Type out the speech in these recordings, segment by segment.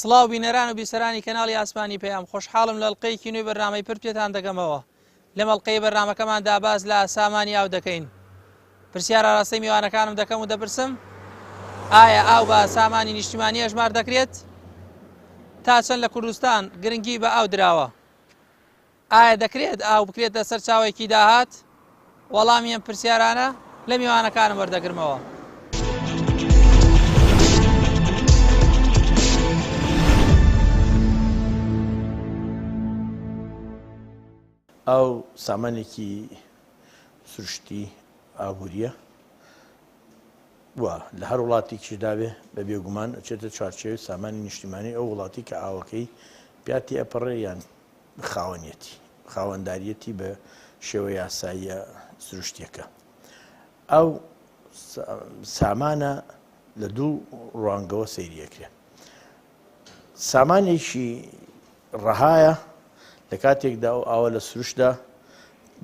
سڵاو بینەران و بیسەرانی کەناڵی ئاسمانی پێیام خۆشحاڵم لە ئەڵقەیەکی نوێی بەرنامەی پر پێتان دەگەمەوە. لەم ئەڵقەی بەرنامەکەماندا باز لە سامانی ئاو دەکەین. پرسیارە ڕاستەی میوانەکانم دەکەم و دەپرسم ئایا ئاو بە سامانی نیشتیمانی هەژمار دەکرێت؟ تا چەند لە کوردستان گرنگی بە ئاو دراوە؟ ئایا دەکرێت ئاو بکرێتە سەر چاوێکی داهات؟ وەڵامی ئەم پرسیارانە لە میوانەکانم وەردەگرمەوە. ئەو سامانێکی سروشتی ئابووریە وە لە هەر وڵاتێکیشدا دابێ بە بێگومان ئەچێتە چوارچێوەی سامانی نیشتیمانی ئەو وڵاتی کە ئاوەکەی پیاتی ئەپەڕێ یان خاوەنداریەتی بە شێوە یاساییە سروشتیەکە. ئەو سامانە لە دوو ڕوانگەوە سەیریەکرێ. سامانێکی ڕەهایە لە کاتێکدا ئەوە لە سروشدا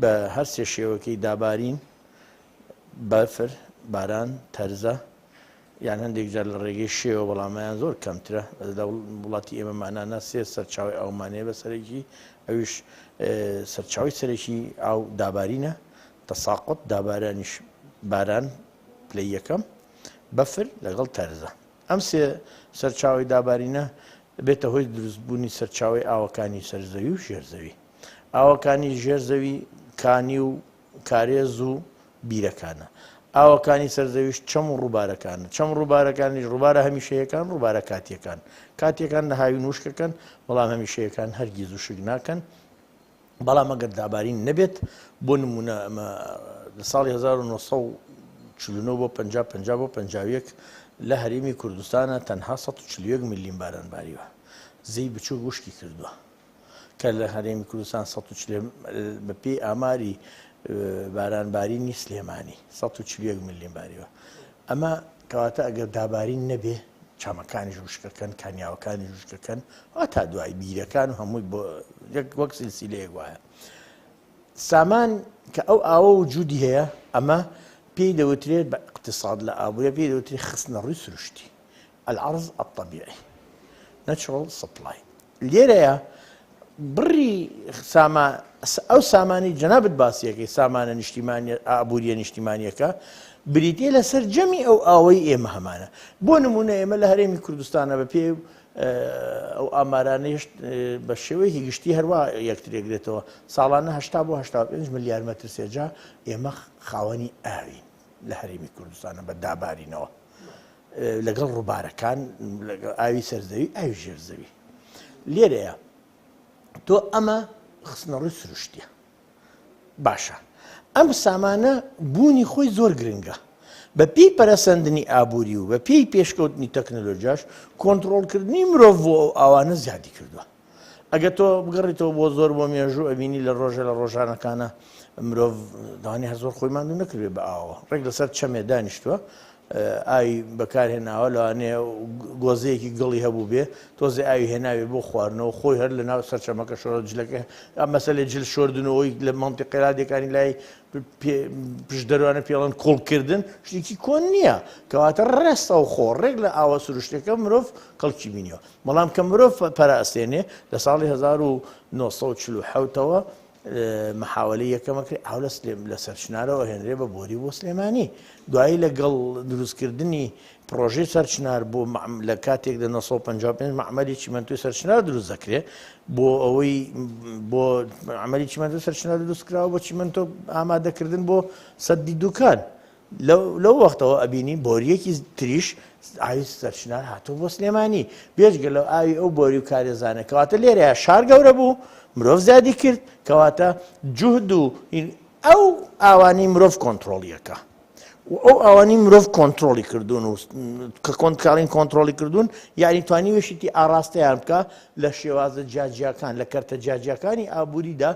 بە هەر سێ شێوەکەی دابارین، بەفر، باران، تەرزە یان هەندێک جار لە ڕێگەی شێوە بەڵامەیان زۆر کەمترە لە وڵاتی ئێمەمانانە سێ سەرچاوی ئاومانەیە بەسەرێکی ئەویش سەرچاوی سەرێکی ئاو دابارینە، تەساقط دابارانیش باران پلەی یەکەم، بەفر لەگەڵ تەرزە. ئەم سێ سەرچاوی دابارینە بێتە هۆی دروستبوونی سەرچاوی ئاوەکانی سەرزەوی و ژێرزەوی. ئاوەکانی ژێرزەوی کانی و کارێز و بیرەکانە. ئاوەکانی سەرزەویش چەم و ڕووبارەکانە. چەم ڕووبارەکانیش ڕووبارە هەمیشەیەکان، ڕووبارە کاتیەکان. کاتیەکان نەهاوی نوشکەکەن، بەڵام هەمیشەیەکان هەرگیز و شک ناکەن. بەڵام ئەگەر دابارین نەبێت، بۆ نمونە ئەمە لە ساڵی 1949 بۆ 50 بۆ 51 لە هەرێمی کوردستانە تەنها 141 میلیۆن بارانباریوە. زەی بچوو گوشکی کردووە کە لە هەرێمی کوردستان بە پێی ئاماری بارانبارینی سلێمانی 141 میلیۆن باریوە. ئەمە کەواتە ئەگەر دابارین نەبێ، چامەکانی ژوشکەکەن، کانیاوەکانی ژوشکەکەن، تا دوای بیرەکان و هەمووی بۆ وەک سیلسیلەیەک وایە. سامان کە ئەو ئاوە وجودی هەیە، ئەمە پێی دەوترێت بە اقتصاد لە ئابووریە پێی دەوترێت خستنە ڕووی سروشتی، العرض الطبیعی، natural supply. لێرەیە بڕی ئەو سامانی جەنابەت باسیەکەی سامانە نیشتیمانی ئابووریە نیشتیمانیەکە بریتێ لەسەر جەمی ئەو ئاوەی ئێمە هەمانە. بۆ نمونە ئێمە لە هەرێمی کوردستانە بە پێ ئەو ئامارانەیش بە شێوەیەکی گشتی هەروە یەکترێکرێتەوە. ساڵانە 80 بۆ 85 ملیار مەتر سێجا ئێمە خاوەنی ئاوین لە هەرێمی کوردستانە بە دابارینەوە، لەگەڵ ڕووبارەکان، لەگەڵ ئاوی سەرزەوی، ئاوی ژێرزەوی. لێرەیە تۆ ئەمە خستنە ڕووی سروشتیە. باشە، ئەم سامانە بوونی خۆی زۆر گرنگە. بە پێی پەرەسەندنی ئابووری و بە پێی پێشکەوتنی تەکنۆلۆژیاش کۆنتڕۆڵکردنی مرۆڤ بۆ ئەو ئاوانە زیادی کردووە. ئەگەر تۆ بگەڕیتەوە بۆ زۆر بۆ مێژوو ئەبینی لە ڕۆژە لە ڕۆژانەکانە مرۆڤ داوانی هەر زۆر خۆی ماندوو نەکردێت بە ئاوە، ڕێک لەسەر چەمێ دانیشتووە، ئاوی بەکارهێناوە، لەوانەیە گۆزەیەکی گەڵی هەبوو بێ، تۆزێ ئاوی هێناوێ بۆ خواردنەوە، خۆی هەر لە ناو سەرچەمەکە شۆڕە جلەکە. ئەم مەسەلەی جل شۆردنەوەی لە مەنتیقی رادیەکانی لای پشدەروانە پێڵەن کۆڵکردن شتێکی کۆن نییە، کەواتە ڕێستە و خۆ ڕێک لە ئاوە سروشتەکە مرۆڤ کەڵکی بینیەوە. بەڵام کە مرۆڤ پەرەستێنێ لە ساڵی 1947ەوە محاولەی یەکەمەکرێ ئاو لە سەرچنارەوە هێنرێ بە بۆری بۆ سلێمانی. دوایی لەگەڵ دروستکردنی پرۆژەی سەرچنار بۆ لە کاتێک لە 1955 معمەلی چیمەنتۆی سەرچنار دروست دەکرێت بۆ ئەوەی بۆ عملی چیمەنتۆی سەرچنار دروستکراوە بۆ چیمەنتۆ ئامادەکردن بۆ سەدی دوکان. لەو وەختەوە ئەبینی بۆریەکی تریش ئاوی سەرچنار هاتوو بۆ سلێمانی، بێژگە لەو ئاوی ئەو بۆری و کارێزانە. کەواتە لێرەیە شار گەورە بوو، مرۆڤ زیادی کرد، کەواتە جوهد و ئەو ئاوانی مرۆڤ کۆنتڕۆڵیەکە و ئەو ئەوانی مرۆڤ کۆنتڕۆلی کردوون و کە کۆنتکارین کۆنتڕۆلی کردوون، یعنی توانی وێشتی ئاراستەیان بکە لە شێوازە جیاجیەکان، لە کەرتە جیاجیەکانی ئابووریدا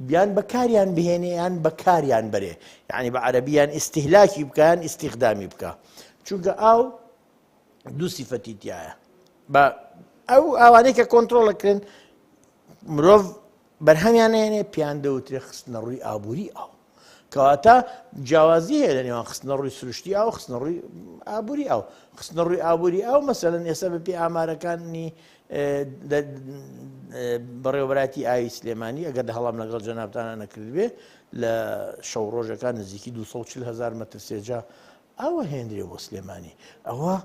بیان بەکاریان بهێنێیان بەکاریان بەرێ، یعنی بە عەرەبییان ئیستیهلاکی بکەیان ئیستیخدامی بکە. چونکە ئاو دوو سیفەتی تایە. بە ئەو ئاوانەی کە کۆنتڕۆڵەکردن مرۆڤ بەرهەمیان هێنێ پیان دەوترێ خستنە ڕووی ئابووری ئاو. کەواتە جیاوازی هەیە لە نێوان خستنە ڕووی سروشتی ئاو و خستنە ڕووی ئابووری ئاو. خستنە ڕووی ئابووری ئاو مەسەلەن ئێستا بەپێی ئامارەکانی بەڕێوەبەتی ئاوی سلێمانی ئەگەر هەڵام لەگەڵ جەنابتانە نەکرد بێ لە شەو ڕۆژەکان نزیکی 240,000 مەتر سێجا ئەوە هێندرێ بۆ سلێمانی ئەوە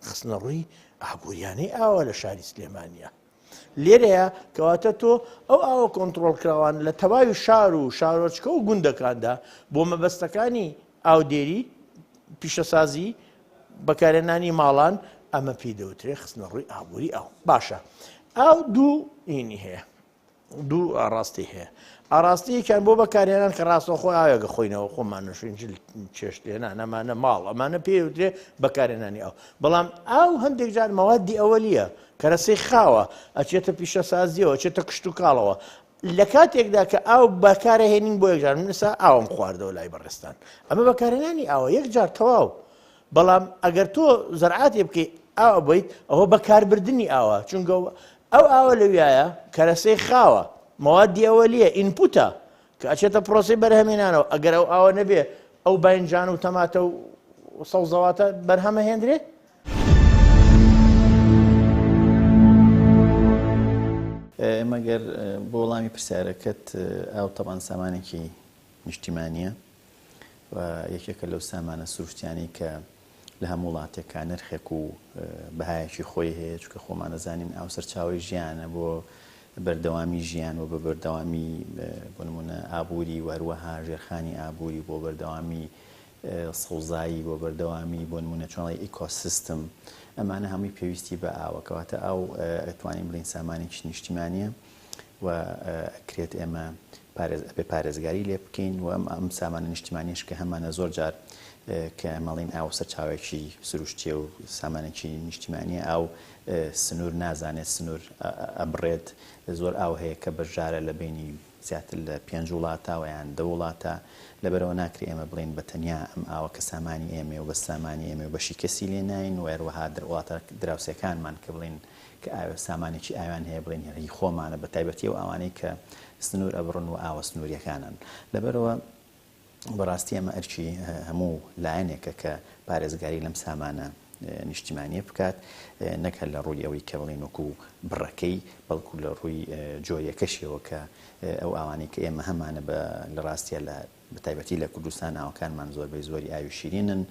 خستنە ڕووی ئابوووریانەی ئاوە لە شاری سلێمانیە لێرەیە کەواتە تۆ ئەو ئاوە کۆنتترۆلکراوان لە تەواوی شار و شارۆچکە و گوندەکاندا بۆ مەبەستەکانی ئاودێری پیشەسازی بەکارێنانی ماڵان ئەمە پێی دەوترێ خستنە ڕووی ئابووری ئەو باشە ئەو دوو ئینی هەیە دوو ئاڕاستی هەیە ئاراستەیەکیان بۆ بەکارێنان کە ڕاستە خۆی ئاوێگە خۆینەوە خۆمانەشوێنجل چێشتێنە نەمانە ماڵ ئەمانە پێوترێ بەکارێنانی ئەو بەڵام ئەو هەندێک جار مەوادی ئەوەلیە کەرەسەی خاوە ئەچێتە پیشەسازیەوە چێتە کشت و کاڵەوە لە کاتێکدا کە ئاو بەکارهێنین بۆ یەکجار منسا ئاوم خواردەوە لای بەڕێستان ئەمە بەکارێنانی ئاوە یەکجار تەواو بەڵام ئەگەر تۆ زەرعاتی بکەیت ئاوە بیت ئەوە بەکاربردننی ئاوە چونکە ئەو ئاوە لەویایە کەرەسەی خاوە مەوادی ئەوەلیە ئینپوتە کە ئەچێتە پرۆسی بەرهەمێنانەوە ئەگەر ئەو ئاوە نەبێ ئەو باینجان و تەماتە و سەوزەواتە بەرهەمە هێندرێ ئێمە گەر بۆ وەڵامی پرسیارەکەت ئاو تەبان سامانێکی نیشتیمانیە و یەکێکە لەو سامانە سروشتیانی کە لە هەموو وڵاتێکە نرخێک و بەهایەکی خۆی هەیە چونکە خۆمان دەزانین ئاو سەرچاوی ژیانە بۆ بەردەوامی ژیان و بە بەردەوامی بۆ نمونە ئابووری و هەروەها ژێرخانی ئابووری بۆ بەردەوامی سەوزایی بۆ بەردەوامی بۆ نمونە چۆنڵی ئیکۆسیستم ئەمانە هەمووی پێویستی بە ئاوە کەواتە ئاو ئەتوانین بڵین سامانێکی نیشتیمانیە و ئەکرێت ئێمە بێ پارێزگاری لێ بکەین و ئەم سامانە نیشتیمانیش کە هەمانە زۆر جار کە مەڵین ئاو سەرچاوێکی سروشتیە و سامانێکی نیشتیمانیە ئاو سنوور نازانێت سنوور ئەبڕێت زۆر ئاو هەیە کە بەشدارە لە بینی زیاتر لە 5 وڵاتەوە یان 10 وڵاتە لەبەرەوە ناکرێ ئێمە بڵین بە تەنیا ئەم ئاوە کە سامانی ئێمە و بە سامانی ئێمە و بەشی کەسی لێ ناین و هەروەها وڵاتە دراوسەکانمان کە بڵین کە سامانێکی ئاویان هەیە بڵین هەری خۆمانە بە تایبەتی و ئەوانەی کە سنوور ئەبڕن و ئاوە سنووریەکانن لەبەرەوە بەڕاستی ئەمە ئەرچی هەموو لایەنێکە کە پارێزگاری لەم سامانە نیشتیمانیە بکات نەک لە ڕووی ئەوەی کە بڵین وەکو بڕەکەی بەڵکو لە ڕووی جۆیەکەشیەوە کە ئەو ئاوانەی کە ئێمە هەمانە لە ڕاستیە لە بەتایبەتی لە کوردستان ئاوەکانمان زۆربەی زۆری ئاوی شیرینن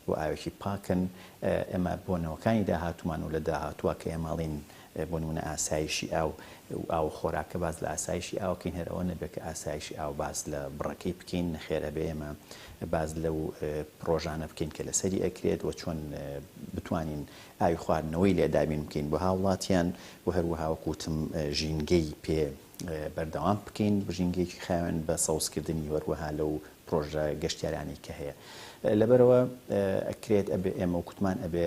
و ئاوێکی پاکن ئێمە بۆنەوەکانی داهاتومان و لە داهاتووە کە ئێمەڵین بۆ نمونە ئاسایشی ئاو خۆراکە باز لە ئاسایشی ئاوکەین هەرەوە نەبێت کە ئاسایشی ئاو باز لە بڕەکەی بکەین نەخێرە بێ ئێمە باز لەو پرۆژانە بکەین کە لەسەری ئەکرێت و چۆن بتوانین ئاوی خواردنەوەی لێدابین بکەین بۆ هاوڵاتیان و هەروەها وەکوتم ژینگەی پێ بەردەوام بکەین بژینگەیەکی خاوێن بە سەوزکردنی وەروەها لەو پرۆژە گەشتیارانی کە هەیە لەبەرەوە ئەکرێت ئەبێ ئێمە وکوتمان ئەبێ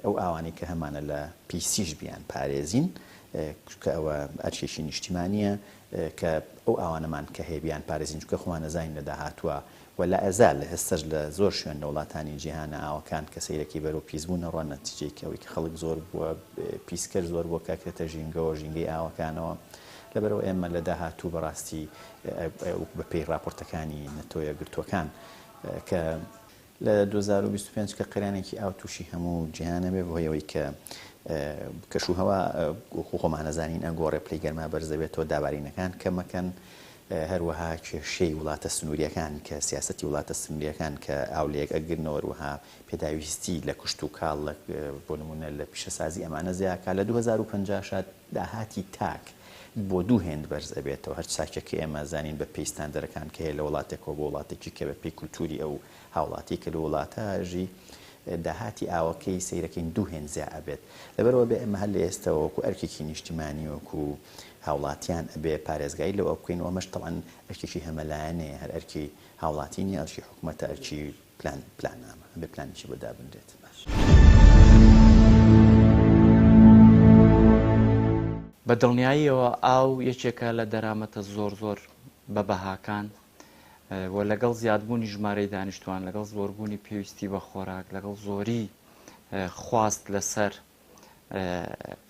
ئەو ئاوانی کە هەمانە لە پیسیش بیان پارێزین کە ئەوە ئەرچێکی نیشتیمانیە کە ئەو ئاوانەمان کە هەیە بیان پارێزین چونکە خۆمان نەزانین لە داهاتووە و لە ئەزال لە هێستش لە زۆر شوێن لە وڵاتانی جیهانە ئاوەکان کە سەیرەکی بەرەو پیسبوون ڕۆن نەتیجەیەکی ئەوەی کە خەڵک زۆر بووە پیسکەر زۆر بۆ کاکرێتە ژینگەوە ژینگەی ئاوەکانەوە لەبەرەوە ئێمە لە داهاتوو بەڕاستی بە پێی راپۆرتەکانی نەتۆ یەکگرتووەکان کە لە 2025 کە قەرانێکی ئاو تووشی هەموو جیهانە بێ بۆ هەیەوەی کە کەشوهەوا خۆمانەزانین ئەگۆڕێ پلەی گەرما بەرزەبێتەوە دابارینەکان کەمەکەن هەروەها کێشەی وڵاتە سنووریەکان کە سیاسەتی وڵاتە سنووریەکان کە ئاولێک ئەگرنەوە وروها پێداویستی لە کوشت و کاڵ بۆ نمونە لە پیشەسازی ئەمانە زیاکە لە 2050 داهاتی تاک بۆ دوو هێند بەرز ئەبێتەوە هەر چاکێکی ئێمە زانین بە پێی ستاندەرەکان کە هەیە لە وڵاتێکەوە بۆ وڵاتێکی کە بە پێی کولتوری ئەو هاوڵاتی کە لە وڵاتەژی داهاتی ئاوەکەی سیرەکەین دوو هێند زیا ئەبێت لەبەرەوە بێ ئێمە هەر لە ئێستەوە وەکو ئەرکێکی نیشتیمانی وەکو هاوڵاتیان ئەبێ پارێزگایی لەوە بکەین و ئەمەش تەڵەن ئەرکێکی هەمەلایەنەیە هەر ئەرکی هاوڵاتینی ئەرکی حکوومەتە ئەرکی پلانامە بێ پلانیشی بۆ دابنرێت باش. بە دڵنیاییەوە ئاو یەکێکە لە دەرامەتە زۆر بە بەهاکان و لەگەڵ زیادبوونی ژمارەی دانیشتوان لەگەڵ زۆربوونی پێویستی بە خۆراک لەگەڵ زۆری خواست لەسەر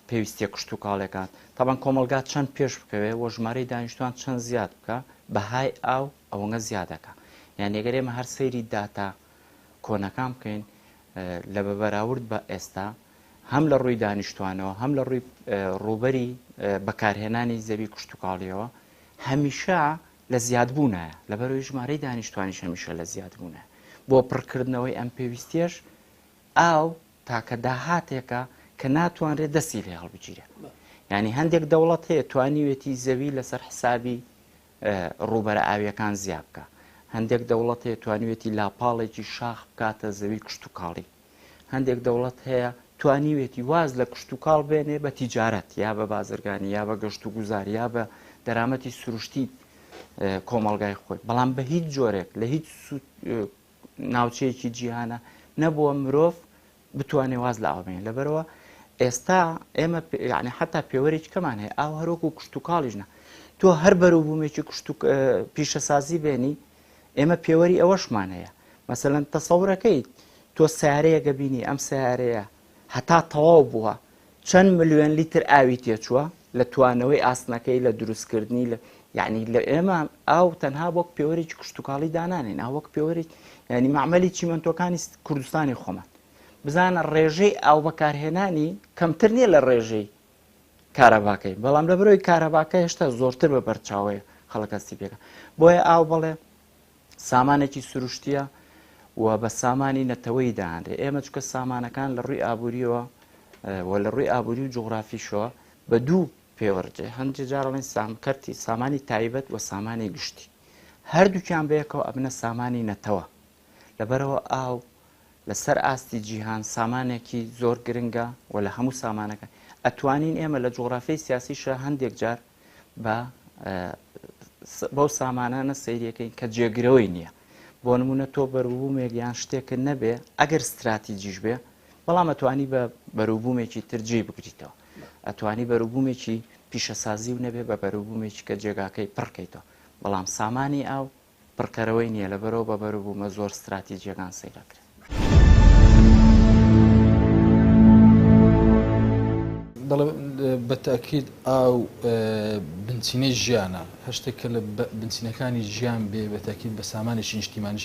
پێویستیە کشت و کاڵێکان تاوان کۆمەلگات چەند پێش بکەوێت و ژمارەی دانیشتوان چەند زیاد بکە بەهای ئاو ئەوەنگە زیادەکە یان ئەگەر ئێمە هەر سەیری داتا کۆنەکان بکەین لە بەبەراورد بە ئێستا هەم لە ڕووی دانیشتوانەوە هەم لە ڕووی ڕوبەری بەکارهێنانی زەوی کشتتوکاڵیەوە هەمیشە لە زیادبوونایە لەبەرەوەی ژمارەی دانیشتوانیش هەمیشە لە زیادبوونە بۆ پڕکردنەوەی ئەم پێویستیش ئاو تاکە داهاتێکە کە ناتوانرێت دەستی لێ هەڵبگیرێت ینی هەندێک دەوڵەت هەیە توانیوێتی زەوی لەسەر حسابی ڕوبەرە ئاویەکان زیاد بکە هەندێک دەوڵەت هەیە توانیوێتی لاپاڵێکی شاخ بکاتە زەوی کشتتوکاڵی هەندێک دەوڵەت هەیە توانیوێتی واز لە کشتتوکاڵ بێنێ بە تیجارەت یا بە بازرگانی یا بە گەشت و گوزار یا بە دەرامەتی سروشتی کۆمەلگای خۆی بەڵام بە هیچ جۆرێک لە هیچ ناوچەیەکی جیهانە نەبووە مرۆڤ بتوانێت واز لە ئاوبێن لەبەرەوە ئێستا ئێمە یعنی حتا پێوەرێکی کەمان هەیە ئاو هەرۆک و کشتتوکاڵیژنە تۆ هەر بەروبوومێکی پیشەسازی بێنی ئێمە پێوەری ئەوەشمان هەیە مەسەلەن تەسەورەکەیت تۆ سیارەیەکە بینی ئەم سیارەیە هەتا تەواو بووە چەند ملیۆن لیتر ئاوی تێچووە لە توانەوەی ئاسنەکەی لە دروستکردنی لە یعنی لە ئێمە ئاو تەنها وەک پێوەرێکی کشتتوکاڵی دانانێن ئاوەک پێوەری ینی معمەلی چیمەنتۆکانی کوردستانی خۆمان بزانە ڕێژەی ئاو بەکارهێنانی کەمتر نییە لە ڕێژەی کارەباکەی بەڵام لە بەرەوەی کارەباکە هێشتا زۆرتر بە بەرچاوەیە خەڵکەستی پێەکە بۆیە ئاو بەڵێ سامانێکی سروشتیە و بە سامانی نەتەوەی داهاندێ ئێمە چکە سامانەکان لە ڕووی ئابوووریەوە و لە ڕووی ئابووری و جوغرافیشەوە بە دوو پێوەرجێ هەندێک جارڵێن سامکەرتی سامانی تایبەت و سامانی گشتی هەردووکیان بەیەکەوە ئەبنە سامانی نەتەوە لەبەرەوە ئاو لەسەر ئاستی جیهان سامانێکی زۆر گرنگە و لە هەموو سامانەکە ئەتوانین ئێمە لە جوغرافیای سیاسیشە هەندێک جار بەو سامانانە سەیریەکەین کە جێگرەوەی نییە بۆ نمونە تۆ بەروبوومێک یان شتێکە نەبێ ئەگەر استراتیجیش بێ بەڵام ئەتوانی بە بەروبوومێکی ترجێ بگریتەوە ئەتوانی بەروبوومێکی پیشەسازی و نەبێ بە بەروبوومێکی کە جێگاکەی پڕکەیتەوە بەڵام سامانی ئاو پڕکەرەوەی نییە لەبەرەوە بە بەروبوومە زۆر استراتیجیەکان سەیرەکرێت بەتاکید ئاو بنچینەی ژیانە هەشتێک کە لە بنچینەکانی ژیان بێ بەتاکید بە سامانێکی نیشتیمانی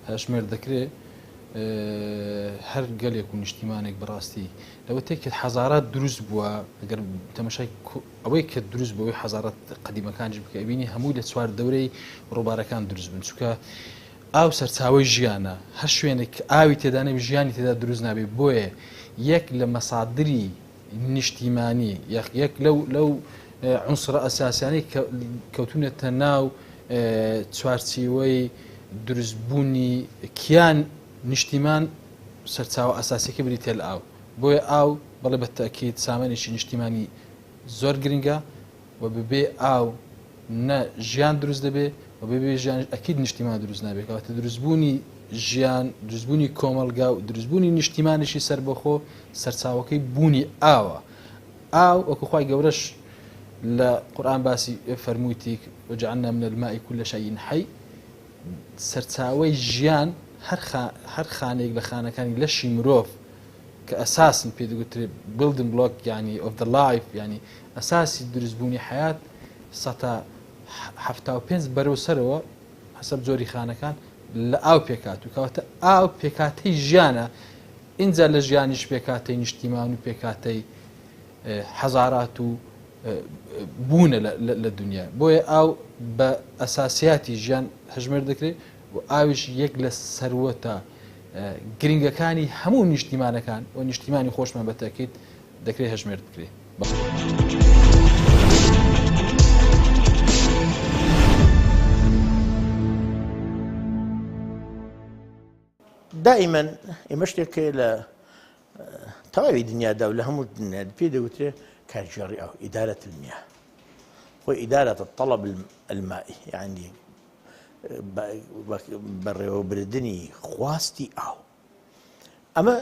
هەشمێر دەکرێت هەر گەلێک و نیشتیمانێک بەڕاستی لەوە تێکێت حەزارات دروست بووە ئەگەر تەمەشای ئەوەی کە دروست بەوەی حەزارات قەدیمەکانش بکە بینی هەمووی لە چوار دەورەی ڕووبارەکان دروست بن چونکە ئاو سەرچاوی ژیانە هەر شوێنێک ئاوی تێدا نەبێ ژیانی تێدا دروست نابێت بۆیە یەک لە مەسادری نیشتیمانی یەک لەو عنسرە ئەساسیانەی کەوتونێتە ناو چوارچیوەی دروستبوونی کیان نیشتیمان سەرچاوە ئەساسیەکە بریتێ لە ئاو بۆیە ئاو بەڵێ بە تاکید سامانێکی نیشتیمانی زۆر گرنگە و ببێ ئاو نە ژیان دروست دەبێ و ببێ ژیان ئەکید نیشتیمان دروست نابێت کەواتە دروستبوونی ژیان دروستبوونی کۆمەلگا و دروستبوونی نیشتیمانیشی سەر بەخۆ سەرچاوەکەی بوونی ئاوە ئاو وەکو خوای گەورەش لە قورئان باسی فەرموویتی وجعلنا من الماء كل شيء حي سەرچاوەی ژیان هەر خانێک لە خانەکانی لەشی مرۆڤ کە ئەساسن پێ دەگوترێت building block yani of the life yani ئەساسی دروستبوونی حیات 175 بەرەو سەرەوە حەسەب جۆری خانەکان لە ئاو پێکات و کەواتە ئاو پێکاتەی ژیانە اینجا لە ژیانیش پێکاتەی نیشتیمان و پێکاتەی حەزارات و بوونە لە دنیا بۆیە ئاو بە ئەساسیاتی ژیان هەژمێر دەکرێت و ئاویش یەک لە سەروەتە گرنگەکانی هەموو نیشتیمانەکان و نیشتیمانی خۆشمان بەتاکید دەکرێت هەژمێر بکرێت دائما ئێمە شتێکە لە تەواوی دنیادا و لە هەموو دنیا پێ دەوترێت کارژێڕی ئاو ئیدارەت المياه وإدارة الطلب المائي يعني بەڕێوەبردننی خواستی ئاو ئەمە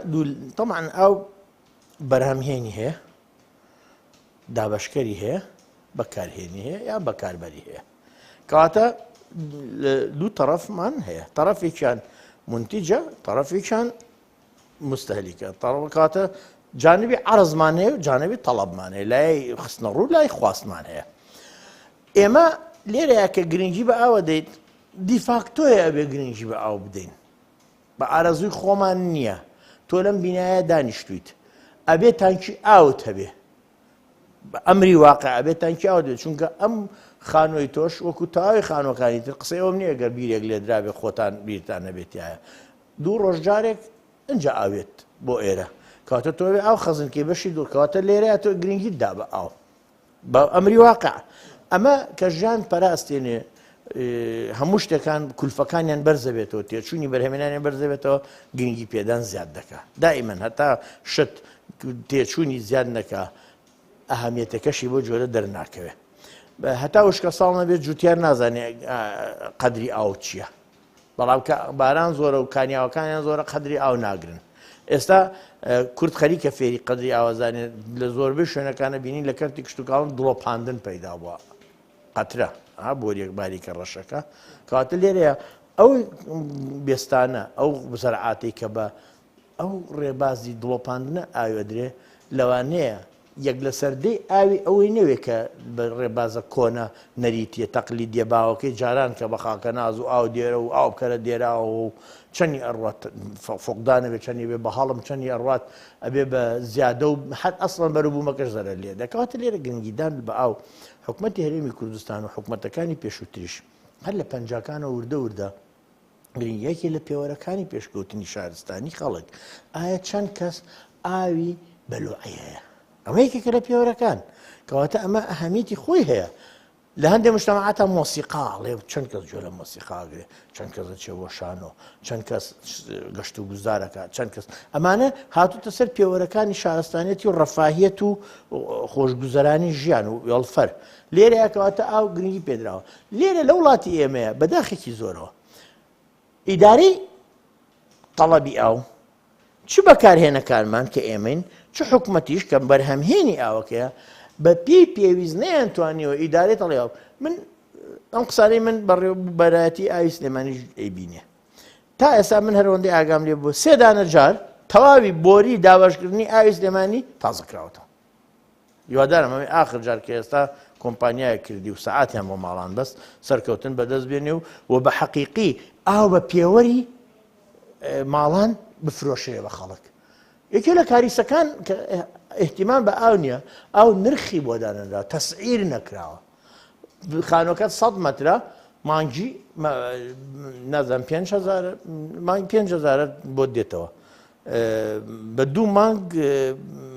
طبعا ئاو بەرهەمهێنی هەیە دابەشکەری هەیە بەکارهێنی هەیە یا بەکاربەری هەیە کەواتە دوو تەرەفمان هەیە تەرەفێکیان منتیجە تەرەفێکیان مستهلیکە کەواتە جانبی عەرزمان هەیە و جانبی تەڵەبمان هەیە لای خستنە ڕوو لای خواستمان هەیە ئێمە لێرەیە کە گرنگی بە ئاوە دەیت دیفاکتۆیە ئەبێ گرنگی بە ئاو بدەین بە ئارەزووی خۆمان نییە تۆ لەم بینایە دانیشتویت ئەبێ تانکی ئاوت هەبێ ئەمری واقع ئەبێ تانکی ئاوت بێت چونکە ئەم خانۆی تۆش وەکو تاوای خانۆکانی تر قسەی ئەوم نییە گەر بیرێک لێ درابێ خۆتان بیرتان نەبێتیایە دوو ڕۆژ جارێک ئەنج ئاوێت بۆ ئێرە کاتە تۆوێ ئاو خەزنکەی بەشی دوورکەواتە لێرە تۆ گرنگیت دا بە ئاو بە ئەمری واقع ئەمە کە ژیان پەراستێنێ هەموو شتەکان کولفەکانیان بەرزەبێتەوە تێچوونی بەرهەمێنانیان بەرزەبێتەوە گرنگی پێدان زیاد دەکات دائیمەن هەتا شت تێچوونی زیاد نەکا ئەهەمیەتەکەشی بۆ جۆرە دەرناکەوێت هەتا وشکە ساڵ نەبێت جوتیار نازانێ قەدری ئاو چییە بەڵام باران زۆرە و کانیاوەکانیان زۆرە قەدری ئاو ناگرن ئێستا کورد خەریکە فێری قەدری ئاوازانێت لە زۆربەی شوێنەکانە بینین لە کەرتی کشتتوکاڵن دڵۆپاندن پەیدا بووە قەترە بۆ یەکباریکە ڕەشەکە کاتە لێرەیە ئەو بێستانە ئەو بزەرعاتی کە بە ئەو ڕێبازی دڵۆپاندنە ئاوێدرێ لەوانەیە یەک لە سەردەی ئاوی ئەوەی نەوێت کە بە ڕێبازە کۆنە نەریتیە تەقلی دێباوەکەی جاران کە بە خاکە ناز و ئاو دێرە و ئاو بکەرە دێراوە و چەندی ئەڕات فۆقدانە بێ چەندی بێ بە هەڵم چەندی ئەڕات ئەبێ بە زیادە و حەت ئەسڵەن بەروبوومەکەش زەرە لێ دەکەواتە لێرە گرنگیدان بە ئاو حکوومەتی هەرێمی کوردستان و حکوومەتەکانی پێشووتریش هەر لە پەنجاکانە وردە گرنگیەکی لە پێوەرەکانی پێشکەوتنی شارستانی خەڵک ئایا چەند کەس ئاوی بەلوعەیە ئەمە یەکێکە لە پێوەرەکان کەواتە ئەمە ئەهەمیەتی خۆی هەیە لە هەندێک مجتەمەعاتە مۆسیقاڵێ چەند کەس جۆرە مۆسیقاگرێ چەند کەس دەچێ بۆ شانۆ چەند کەس گەشت و گوزارەکە چەند کەس ئەمانە هاتوتە سەر پێوەرەکانی شارستانێتی و ڕەفاهیەت و خۆشگوزەرانی ژیان و وێڵفەر لێرەیە کەواتە ئاو گرنگی پێدراوە لێرە لە وڵاتی ئێمەیە بەداخێکی زۆرەوە ئیدارەی تەڵەبی ئاو چ بەکارهێنەکانمان کە ئێمەین چ حکوومەتیش کە بەرهەمهێنی ئاوەکەیە بە پێی پێویست نەیانتوانیەوە ئیدارەی تەڵێ من ئەم قسانەی من بەرایەتی ئاوی سلێمانی ئەیبینێ تا ئێستا من هەروەندەی ئاگام لێ بوو 3 دانە جار تەواوی بۆری داواشکردنی ئاوی سلێمانی تازەکراوەتەوە هیوادارم ئەمەی ئاخر جار کە ئێستا کۆمپانیایە کردی و سەعاتیان بۆ ماڵان بەست سەرکەوتن بەدەست بێنێ و بە حەقیقی ئاو بە پێوەری ماڵان بفرۆشەیە بە خەڵک یەکێ لە کاریسەکان کە احتیمان بە ئاو نییە ئاو نرخی بۆ دانەدا تەسعیر نەکراوە خانۆکەت 100 مەترە مانگی نازانم 5,000 مانگ 5,000 بۆ دێتەوە بە 2 مانگ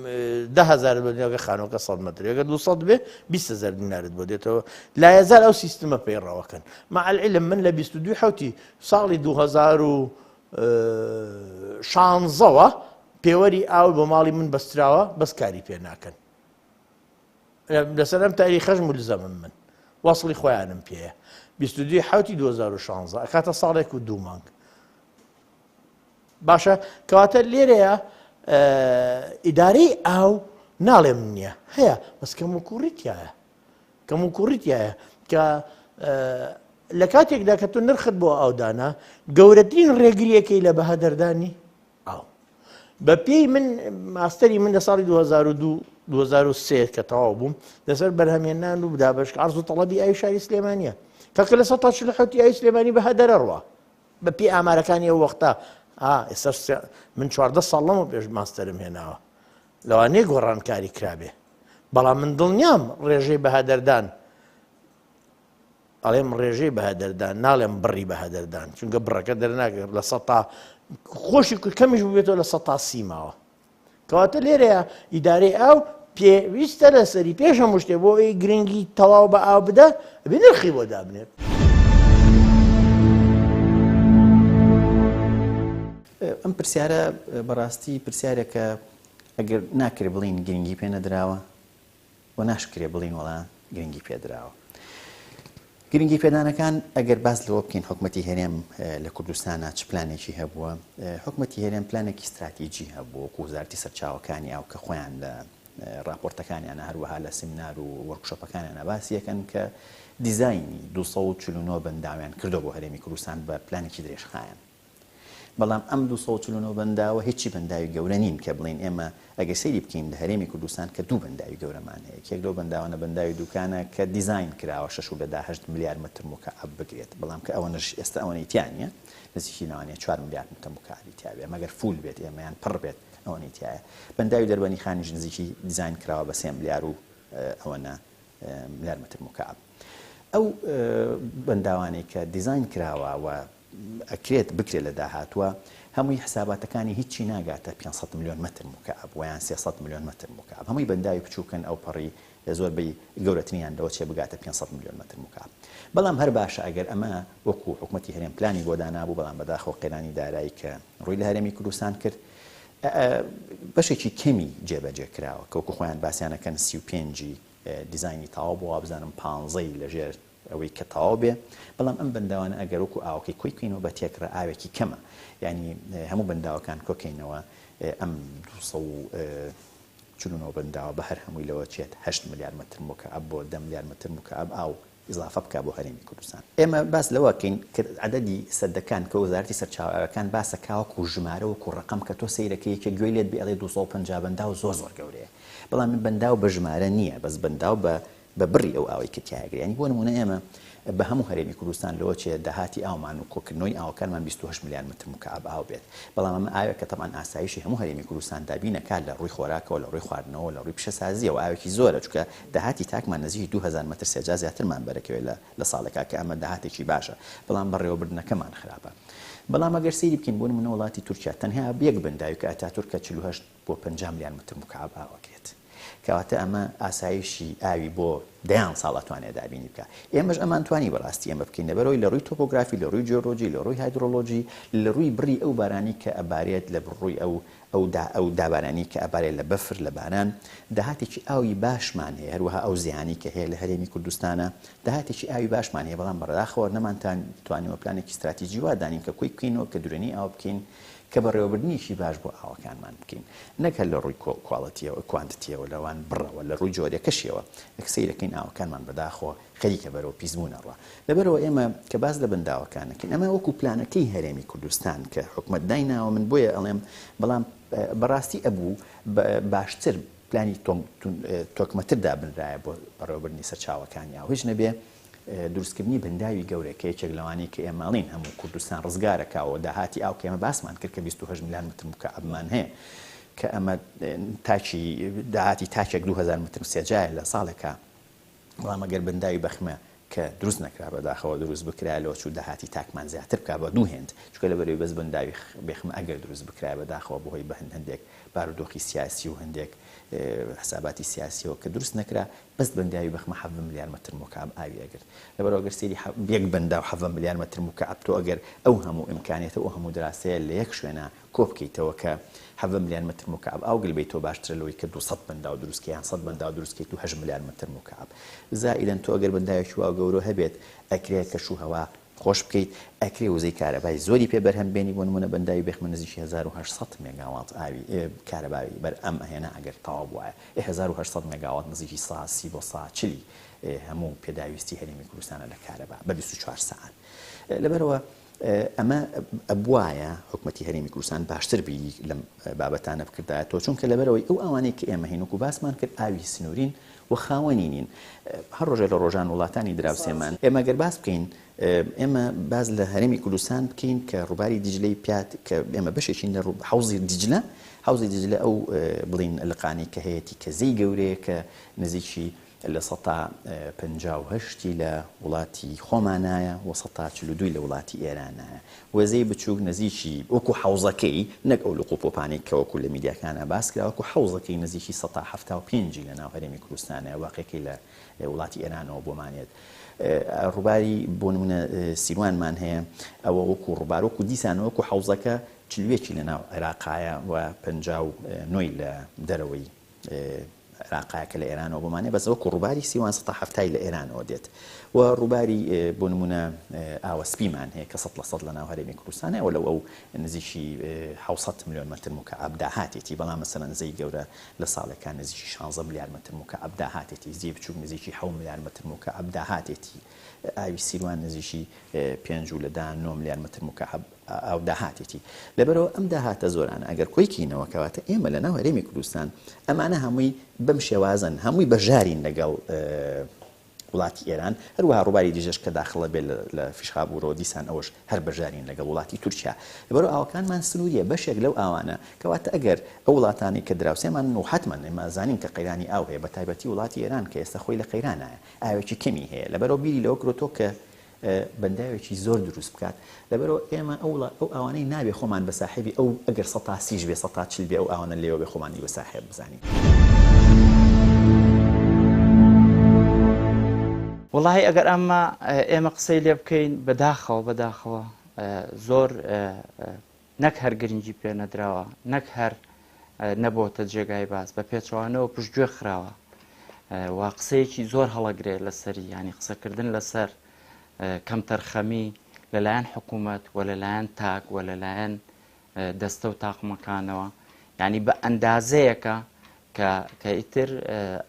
10,000 بەنیێگە خانۆکە 100 مەتر ئەگە 200 بێ 20,000 دینارت بۆ دێتەوە لایەزار ئەو سیستمە پەیڕەوەکەن مع العلم من لە 22 حوتی ساڵی 2016ەوە پێوەری ئاو بۆ ماڵی من بەستراوە بەس کاری پێ ناکەن لەسەر ئەم تاریخەش ملزەمم من وەسڵی خۆیانم پێەیە 22 حوتی 2016 ئەکاتە ساڵێک و 2 مانگ باشە کەواتە لێرەیە ئیدارەی ئاو ناڵێم نییە هەیە بەس کەم و کوڕیتایە کە لە کاتێکدا کە تۆ نرخت بۆ ئاودانا گەورەترین ڕێگریەکەی لە بەها دەردانی ئاو بە پێی من ماستەری من لە ساڵی 2003 کە تەواو بووم لەسەر بەرهەمێنان و دابەشکە عەرز و تەڵەبی ئاوی شاری سلێمانیە کەکە لە 140 حوتی ئاوی سلێمانی بەها دەرەڕوە بە پێی ئامارەکانی ئەو وەختە ئێستا من 14 ساڵ لەمە پێش ماستەرم هێناوە لەوانەیە گۆڕانکاری کرابێ بەڵام من دڵنیام ڕێژەی بەهادەردان ئەڵێم ڕێژەی بەهادەردان ناڵێم بڕی بەهادەردان چونکە بڕەکە دەرناکرد لە 100 خۆشی کەمیش بێتەوە لە 100 سیماوە کەواتە لێرەیە ئیدارەی ئاو پێویستە لەسەری پێش هەموو شتێ بۆ ئەوەی گرنگی تەواو بە ئاو بدە بێ نرخی بۆ دابنێت ئەم پرسیارە بەڕاستی پرسیارێکە ئەگەر ناکرێ بڵین گرنگی پێ نەدراوە و ناشکرێ بڵین وەڵا گرنگی پێدراوە گرنگی پێدانەکان ئەگەر باز لەوە بکەین حکوومەتی هەرێم لە کوردستانە چ پلانێکی هەبووە حکوومەتی هەرێم پلانێکی استراتیجی هەبوو وەکو وەزارەتی سەرچاوەکانی ئاو کە خۆیان لە راپۆرتەکانیانە هەروەها لە سیمینار و وەرکشۆپەکانیانە باسی یەکەن کە دیزاینی 249 بەنداویان کردو بۆ هەرێمی کوردستان بە پلانێکی درێژخایەن بەڵام ئەم 249 بەنداوە هیچی بەنداوی گەورە نین کە بڵین ئێمە ئەگەر سەیری بکەین لە هەرێمی کوردستان کە 2 بەنداوی گەورەمان هەیە یەک لەو بەنداوانە بەنداوی دوکانە کە دیزاین کراوە 6.8 ملیار متر مکعب بگرێت بەڵام کە ئەوەنەش ئێستا ئەوەی تیانە نزیکی ناوانەیە 4 ملیار متر مکعبی تیاوێ مەگەر فول بێت ئێمەیان پڕ بێت ئەوەی تایە بەنداوی دەربەنی خانی نزیکی دیزاین کراوە بە 3 ملیار و ئەوەنە ملیار متر مکعب ئەو بەنداوانەی کە دیزاین کراوە و ئەکرێت بکرێت لە داهاتوە هەمووی حساباتەکانی هیچی ناگاتە 500 میلیۆن متر مکعب ویان 300 میلیۆن متر مکعب هەمووی بەنداوی بچووکن ئەو پەڕی زۆربەی گەورەترینیان لەوە چێ بگاتە 500 میلیۆن متر مکعب بەڵام هەر باشە ئەگەر ئەمە وەکو حکوومەتی هەرێم پلانی بۆ دانابوو بەڵام بەداخەوە قێرانی دارایی کە ڕووی لە هەرێمی کوردستان کرد بەشێکی کەمی جێبەجێ کراوە کە وەکو خۆیان باسییانەکەن 35 دیزایانی تەواو بۆ بزانم 15 لەژێر ئەوەی کە تەواو بێ بەڵام ئەم بەنداوانە ئەگەر وەکو ئاوکەی کۆی کوینەوە بە تێکڕە ئاوێکی کەمە ینی هەموو بەنداوەکان کۆکەینەوە ئەم 249 بەنداوە بە هەر هەمووی لەوە چێت 8 ملیار متر مکعب بۆ 10 ملیار متر مکعب ئاو ئیزافە بکە بۆ هەرێمی کوردستان ئێمە باس لەوەکەین کرد عەدەدی سەدەکان کە وەزارەتی سەرچاوەکان باسە کاوەکو ژمارە وەکو ڕقم کە تۆ سەیرەکەیەکە گوێی لێت بێ ئەڵێ 250 بەنداو زۆر گەورەیە بەڵام من بەنداو بە ژمارە نییە بەس بەنداو بە بڕی ئەو ئاوەی کە تیاگرێ ینی بۆ نمونە ئێمە بە هەموو هەرێمی کوردستان لەوە چێ داهاتی ئاومان و کۆکردنەوەی ئاوەکانمان 28 ملیار متر مکعب ئاو بێت بەڵام ئەمە ئاوە کە تەمان ئاسایشی هەموو هەرێمی کوردستان دابینەکات لە ڕووی خۆراکەوە لە ڕووی خواردنەوە لە ڕووی پیشەسازیەوە ئاوێکی زۆرە چونکە داهاتی تاکمان نزیکی 2000 متر سێجا زیاترمان بەرەکەوێت لە ساڵێکا کە ئەمە داهاتێکی باشە بەڵام بەڕێوەبردنەکەمان خراپە بەڵام ئەگەر سەیری بکەین بۆ نمونە وڵاتی تورکیا تەنها یەک بەنداوی کە ئەتاتورکە 48 بۆ 50 ملیار متر مکعب ئاوەکرێت کەواتە ئەمە ئاسایشی ئاوی بۆ دەیان ساڵ ئەتوانێت دابینی بکە ئێمەش ئەمان توانی بەڕاستی ئەمە بکەین لەبەرەوەی لە ڕووی تۆپۆگرافی لە ڕووی جیۆلۆجی لە ڕووی هایدرۆلۆجی لە ڕووی بڕی ئەو بارانی کە ئەبارێت لە بڕووی ئەو دابارانی کە ئەبارێت لە بەفر لە باران داهاتێکی ئاوی باشمان هەیە هەروەها ئەو زیانی کە هەیە لە هەرێمی کوردستانە داهاتێکی ئاوی باشمان هەیە بەڵام بەڕداخەوە نەمانتان توانیوە پلانێکی استراتیژی وا دانین کە کۆی بکەینەوە کە دوورێنەی ئاو بکەین کە بەڕێوەبردنیشی باش بۆ ئاوەکانمان بکەین نەکە لە ڕووی کواڵەتیەوە کوانتیەوە لەوان بڕەوە لە ڕووی جۆرێکەشیەوە سەیرەکەین ئاوەکانمان بەداخەوە خەریکە بەرەوە پیسبوونەڕە لەبەرەوە ئێمە کە باز لە بەنداوەکانەکەین ئەمە وەکو پلانەکەی هەرێمی کوردستان کە حکومەت دایناوە من بۆیە ئەڵێم بەڵام بەڕاستی ئەبوو باشتر پلانی تۆکمەتر دابنرایە بۆ بەڕێوەبردنی سەرچاوەکانی ئاو هیچ نەبێ دروستکردنی بەنداوی گەورەکە یەکێک لەوانەیە کە ئێماڵین هەموو کوردستان ڕزگارەکەوە داهاتی ئاو کە ئێمە باسمان کرد کە 28 ملیار متر مکعبمان هەیە کە ئەمە تاچی داهاتی تاچێک 2000 متر سێجایە لە ساڵێکە بەڵام ئەگەر بەنداوی بەخمە کە دروست نەکرا بەداخەوە دروست بکرا لەوە چوو داهاتی تاکمان زیاتر بکا بە دوو هێند چونکە لەبەرەوەی بەس بەنداوی بێخمە ئەگەر دروست بکرا بەداخەوە بەهۆی بە هەندێک بارودۆخی سیاسی و هەندێک حساباتی سیاسیەوە کە دروست نەکرا بەس بەنداوی بەخمە 7 ملیار متر مکعب ئاوی ئەگەر لەبەرەوە ئەگەر سێری یەک بەنداو 7 ملیار متر مکعب تۆ ئەگەر ئەو هەموو ئیمکانیەتە ئەو هەموو دراسەیە لە یەک شوێنە کۆ بکەیتەوە کە 7 ملیار متر مکعب ئاو گلبەی تۆ باشترە لەوەی کە 200 بەنداو دروستکە یان 100 بەنداو دروستکەیت و 8 ملیار متر مکعب زائیدەن تۆ ئەگەر بەنداوێکی وا گەورە هەبێت ئەکرێت کە شوهەوا خۆش بکەیت ئەکرێ وزەی کارەبای زۆری پێ بەرهەم بێنی بۆ نمونە بەنداوی بێخمە نزیکی 1800 مێگاوات ئاوی کارەباوی بەرئەم ئەهێنا ئەگەر تەواو بووایە 1800 مێگاوات نزیکی 130 بۆ 140 هەموو پێداویستی هەرێمی کوردستانە لە کارەبا بە 24 ساعت لەبەرەوە ئەمە ئەبوایە حکومەتی هەرێمی کوردستان باشتر بی لەم بابەتانە بکردایەوە چونکە لەبەرەوەی ئەو ئەوانەی کە ئێمە هێنوک و باسمان کرد ئاوی سنوورین و خاوەنی نین هەر ڕۆژێ لە ڕۆژان وڵاتانی دراوسێمان ئێمە گەر باس بکەین ئێمە باز لە هەرێمی کوردستان بکەین کە ڕووباری دیجلەی پیات کە ئێمە بەشێکین لە حوزی دیجلە حوزی دیجلە ئەو بڵین لقانی کە هەیەی کەزەی گەورەیە کە نزیکی لە 158 لە وڵاتی خۆمانایە و 142 لە وڵاتی ئێرانایە وەزەی بچووک نزیکی وەکو حوزەکەی نەک ئەو لقوپۆپانێک کە وەکو لە میدیاکانە باس کرا وەکو حوزەکەی نزیکی 175 لە ناو هەرێمی کوردستانە واقعەکەی لە وڵاتی ئێرانەوە بۆمانێت ڕووباری بۆ نمونە سیروانمان هەیە ئەوە وەکو ڕووبار وەکو دیسان وەکو حوزەکە چلوێکی لە ناو عێراقایە و 59 لە دەرەوەی عێراقایەکە لە ئێرانەوە بۆمانێ بەس وەکو ڕووباری سیوان 170 لە ئێرانەوە دێت و ڕووباری بۆ نمونە ئاوەسپیمان هەیە کە 100% لە ناو هەرێمی کوردستانە و لەو ئەو نزیکی 700 ملیۆن متر مکعب داهاتێتی بەڵام مەسەلەن زەی گەورە لە ساڵێکان نزیکی 16 ملیار متر مکعب داهاتێتی زی بچووک نزیکی 7 ملیار متر مکعب داهاتێتی ئاوی سیروان نزیکی 5 لە 9 ملیار متر مکعب ئەو داهاتێتی لەبەرەوە ئەم داهاتە زۆرانە ئەگەر کۆیکینەوە کەواتە ئێمە لە ناو هەرێمی کوردستان ئەمانە هەمووی بەم شێوازن هەمووی بەژارین لەگەڵ وڵاتی ئێران هەروەها ڕووباری دیژەش کە داخڵە بێت لە فیشخابوورەوە دیسان ئەوەش هەر بەژارین لەگەڵ وڵاتی تورکیا لەبەرەوە ئاوەکانمان سنووریە بەشێک لەو ئاوانە کەواتە ئەگەر ئەو وڵاتانی کە دراوسێمان و حتمما ئێمە زانین کە قەیرانی ئاو هەیە بە تایبەتی وڵاتی ئێران کە ئێستا خۆی لە قەیرانایە ئاوێکی کەمی هەیە لەبەرەوە بیری لەوە کرۆتۆ کە بەنداوێکی زۆر دروست بکات لەبەرەوە ئێمە ئەو ئەوانەی نابێ خۆمان بە ساحێبی ئەو ئەگەر 130 بێ 140 بێ ئەو ئەوانە لێوە بێ خۆمانی بە ساحێب بزانین. وڵی ئەگەر ئێمە قسەی لێ بکەین بەداخەوە زۆر نەک هەر گرنگی پێ نەدراوە نەک هەر نەبووتە جێگای باس بە پێچوانەوە پشتگوێ خراوە و قسەیەکی زۆر هەڵەگرێ لەسەری ینی قسەکردن لەسەر کەم تەرخەمی لەلایەن حکوومەت و لەلایەن تاک و لەلایەن دەستە و تاقمەکانەوە ینی بە ئەندازەیەکە کە ئیتر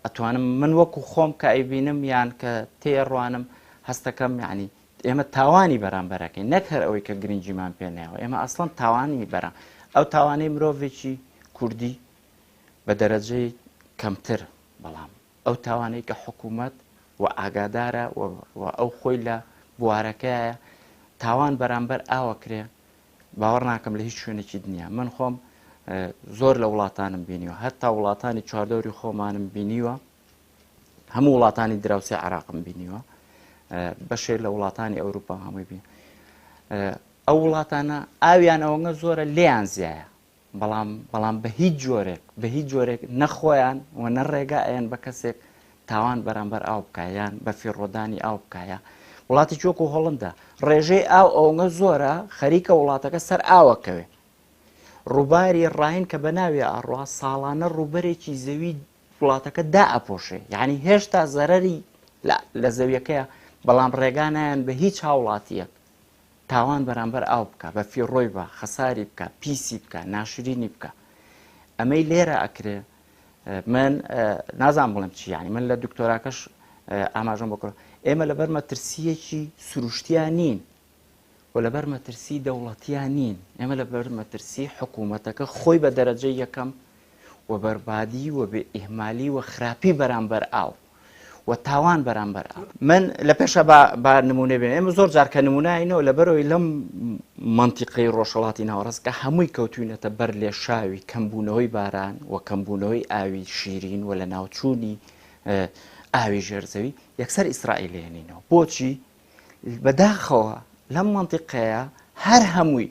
ئەتوانم من وەکو خۆم کە ئەیبینم یان کە تێڕوانم هەستەکەم ینی ئێمە تاوانی بەرامبەرەکەین نەک هەر ئەوەی کە گرنگیمان پێنێەوە ئێمە ئەسڵەن تاوانی بەرام ئەو تاوانەی مرۆڤێکی کوردی بە دەرەجەی کەمتر بەڵام ئەو تاوانەی کە حکوومەت و ئاگادارە و ئەو خۆی لە بوارەکەیە تاوان بەرامبەر ئاوەکرێ باوەڕ ناکەم لە هیچ شوێنێکی دنیا من خۆم زۆر لە وڵاتانم بینیوە هەتا وڵاتانی چواردەوری خۆمانم بینیوە هەموو وڵاتانی دراوسی عراقم بینیوە بەشێر لە وڵاتانی ئەوروپا هەمووی بین ئەو وڵاتانە ئاویان ئەوەنگە زۆرە لێیان زیایە بەڵام بە هیچ جۆرێک نەخۆیان و نەڕێگایان بە کەسێک تاوان بەرامبەر ئاو بکایان بە فیڕۆدانی ئاو بکایە وڵاتی چۆک و هۆڵندا ڕێژەی ئاو ئەوەنگە زۆرە خەریکە وڵاتەکە سەر ئاوەکەوێ ڕووباری ڕاین کە بە ناوێ ئاڕوا ساڵانە ڕووبەرێکی زەوی وڵاتەکە دا ئەپۆشێ یعنی هێشتا زەرەری لە زەویەکەیە بەڵام ڕێگانیان بە هیچ هاوڵاتیەک تاوان بەرامبەر ئاو بکە بە فیڕۆی بە خەساری بکە پیسی بکە ناشرینی بکە ئەمەی لێرە ئەکرێ من نازان بڵێم چی ینی من لە دکتۆراکەش ئاماژەم بکڕ ئێمە لەبەر مەترسیەکی سروشتیان نین و لەبەر مەترسی دەوڵەتیان نین ئێمە لەبەر مەترسی حکوومەتەکە خۆی بە دەرەجەی یەکەم و بەربادی و بە ئیهمالی و خراپی بەرامبەر ئاو و تاوان بەرامبەر ئاو من لە پێشە با نمونە بێن ئێمە زۆر جار کە نمونایینەوە لەبەرەوەی لەم منتیقەی ڕۆژهەڵاتی ناوەڕاست کە هەمووی کەوتوینەتە بەر لێ شاوی کەمبوونەوەی باران و کەمبوونەوەی ئاوی شیرین و لە ناوچوونی ئاوی ژێرزەوی یەکسەر ئیسرائیل هێنینەوە بۆچی بەداخەوە لەم منتیقەیە هەر هەمووی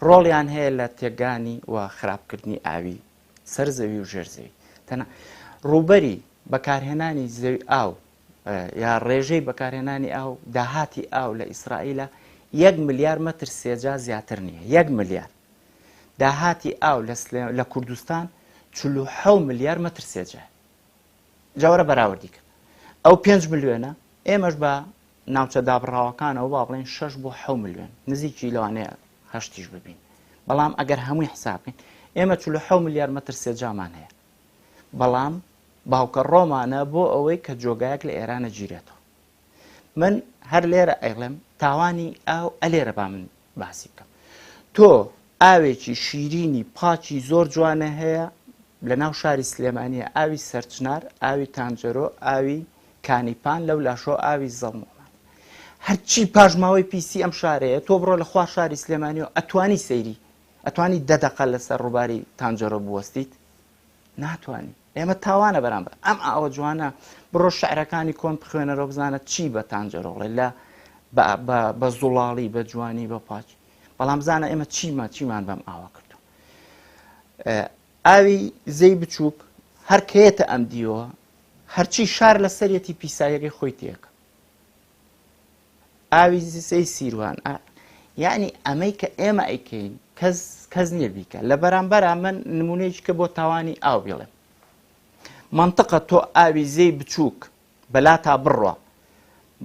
ڕۆڵیان هەیە لە تێگانی و خراپکردنی ئاوی سەرزەوی و ژێرزەوی تەنها ڕووبەری بەکارهێنانی زەوی ئاو یا ڕێژەی بەکارهێنانی ئاو داهاتی ئاو لە ئیسرائیلە 1 ملیار مەتر سێجا زیاتر نییە 1 ملیار داهاتی ئاو لە کوردستان 47 ملیار مەتر سێجا جاوەرە بەراوردیکە ئەو 5 ملیۆنە ئێمەش بە ناوچە دابڕاوەکانەوە با بڵێن 6 بۆ 7 ملیۆن نزیکی لەوانەیە هەشتیش ببین بەڵام ئەگەر هەمووی حسابکەین ئێمە 47 ملیار مەتر سێجامان هەیە بەڵام باوکە ڕۆمانە بۆ ئەوەی کە جۆگایەک لە ئێرانە گیرێتەوە من هەر لێرە ئەیڵێم تاوانی ئاو ئەلێرە با من باسی بکەم تۆ ئاوێکی شیرینی پاچی زۆر جوانە هەیە لە ناو شاری سلێمانیە ئاوی سەرچنار ئاوی تانجەرۆ ئاوی کانیپان لەو لاشۆ ئاوی زەڵمۆمان هەرچی پاژماوەی پیسی ئەم شارەیە تۆ بڕۆ لە خوا شاری سلێمانیەوە ئەتوانی سەیری ئەتوانی 10 دقە لەسەر ڕووباری تانجەرۆ بوەستیت ناتوانانی ئێمە تاوانە بەرامبەر ئەم ئاوە جوانە بڕۆ شعرەکانی کۆن بخوێنەرەوە بزانە چی بە تانجەرۆڵێ لە بە زوڵاڵی بە جوانی بە پاچ بەڵام زانە ئێمە چیمان بەم ئاوا کردو ئاوی زەی بچووک هەر کەیەتە ئەم دیوە هەرچی شار لە سەرەتی پیسایەکەی خۆی تێکە ئاوی زەی سیروان یعنی ئەمەی کە ئێمە ئەیکەین کەس نییە بیکە لە بەرامبەرە من نمونەیەکی کە بۆ تاوانی ئاو بڵێم منطقە تۆ ئاوی زەی بچووک بەلا تا بڕوە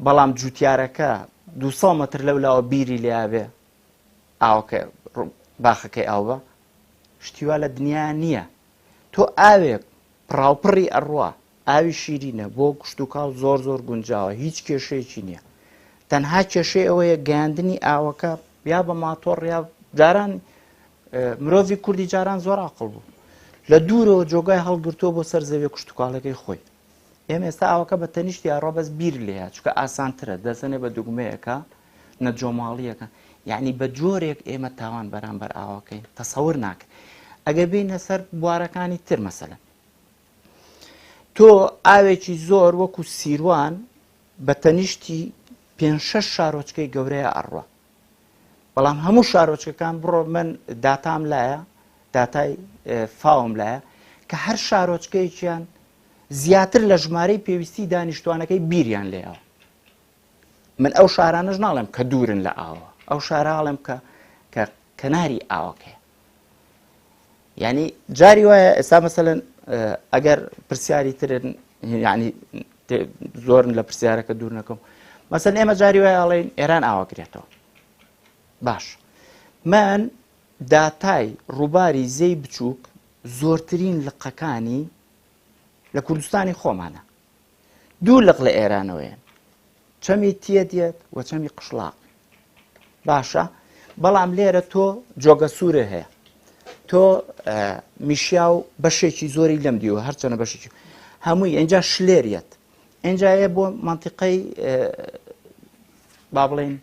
بەڵام جوتیارەکە 200 متر لەولاوە بیری لێابێ ئاوکە باخەکەی ئاو بە شتیوا لە دنیا نییە تۆ ئاوێک پڕاوپڕی ئەڕوا ئاوی شیرینە بۆ گشت و کاو زۆر گونجاوە هیچ کێشەیەکی نییە تەنها کێشەی ئەوەیە گەیاندنی ئاوەکە یا بە ماتۆڕ یا جاران مرۆڤی کوردی جاران زۆر عاقڵ بوو لە دوورەوە جۆگای هەڵگرتووە بۆ سەر زەویە کشتتوکاڵەکەی خۆی ئێمە ئێستا ئاوەکە بە تەنیشتی ڕۆبەس بیر لێە چکە ئاسانترە دەزەنێ بە دوگمەیەەکە نەجۆماڵیەکە یعنی بە جۆرێک ئێمە تاوان بەرامبەر ئاوەکەی تەسەور ناکە ئەگە بینە سەر بوارەکانی تر مەسەلەن تۆ ئاوێکی زۆر وەکو سیروان بە تەنیشتی 5-6 شارۆچکەی گەورەیە ئەڕوە بەڵام هەموو شارۆچکەکان بڕۆ من داتام لایە داتای فاوم لایە کە هەر شارۆچکەیەکیان زیاتر لە ژمارەی پێویستی دانیشتوانەکەی بیریان لێەوە من ئەو شارانەش ناڵێم کە دوورن لە ئاوە ئەو شاراڵێم کە کەناری ئاوەکەیە یعنی جاری وایە ئێستا مەسەلەن ئەگەر پرسیاری ترن یعنی زۆرن لە پرسیارەکە دوور نەکەم مەسەلەن ئێمە جاری وایە ئەڵێن ئێران ئاوەگرێتەوە باش من داتای ڕووباری زەی بچووک زۆرترین لقەکانی لە کوردستانی خۆمانە دوو لق لە ئێرانەوەیان چەمی تیە دێت و چەمی قشلاق باشە بەڵام لێرە تۆ جۆگە سوورە هەیە تۆ میشیا و بەشێکی زۆری لەم دیوە هەرچەنە بەشێکی هەمووی ئەنجا شلێریەت ئەنجایە بۆ منتیقەی با بڵێن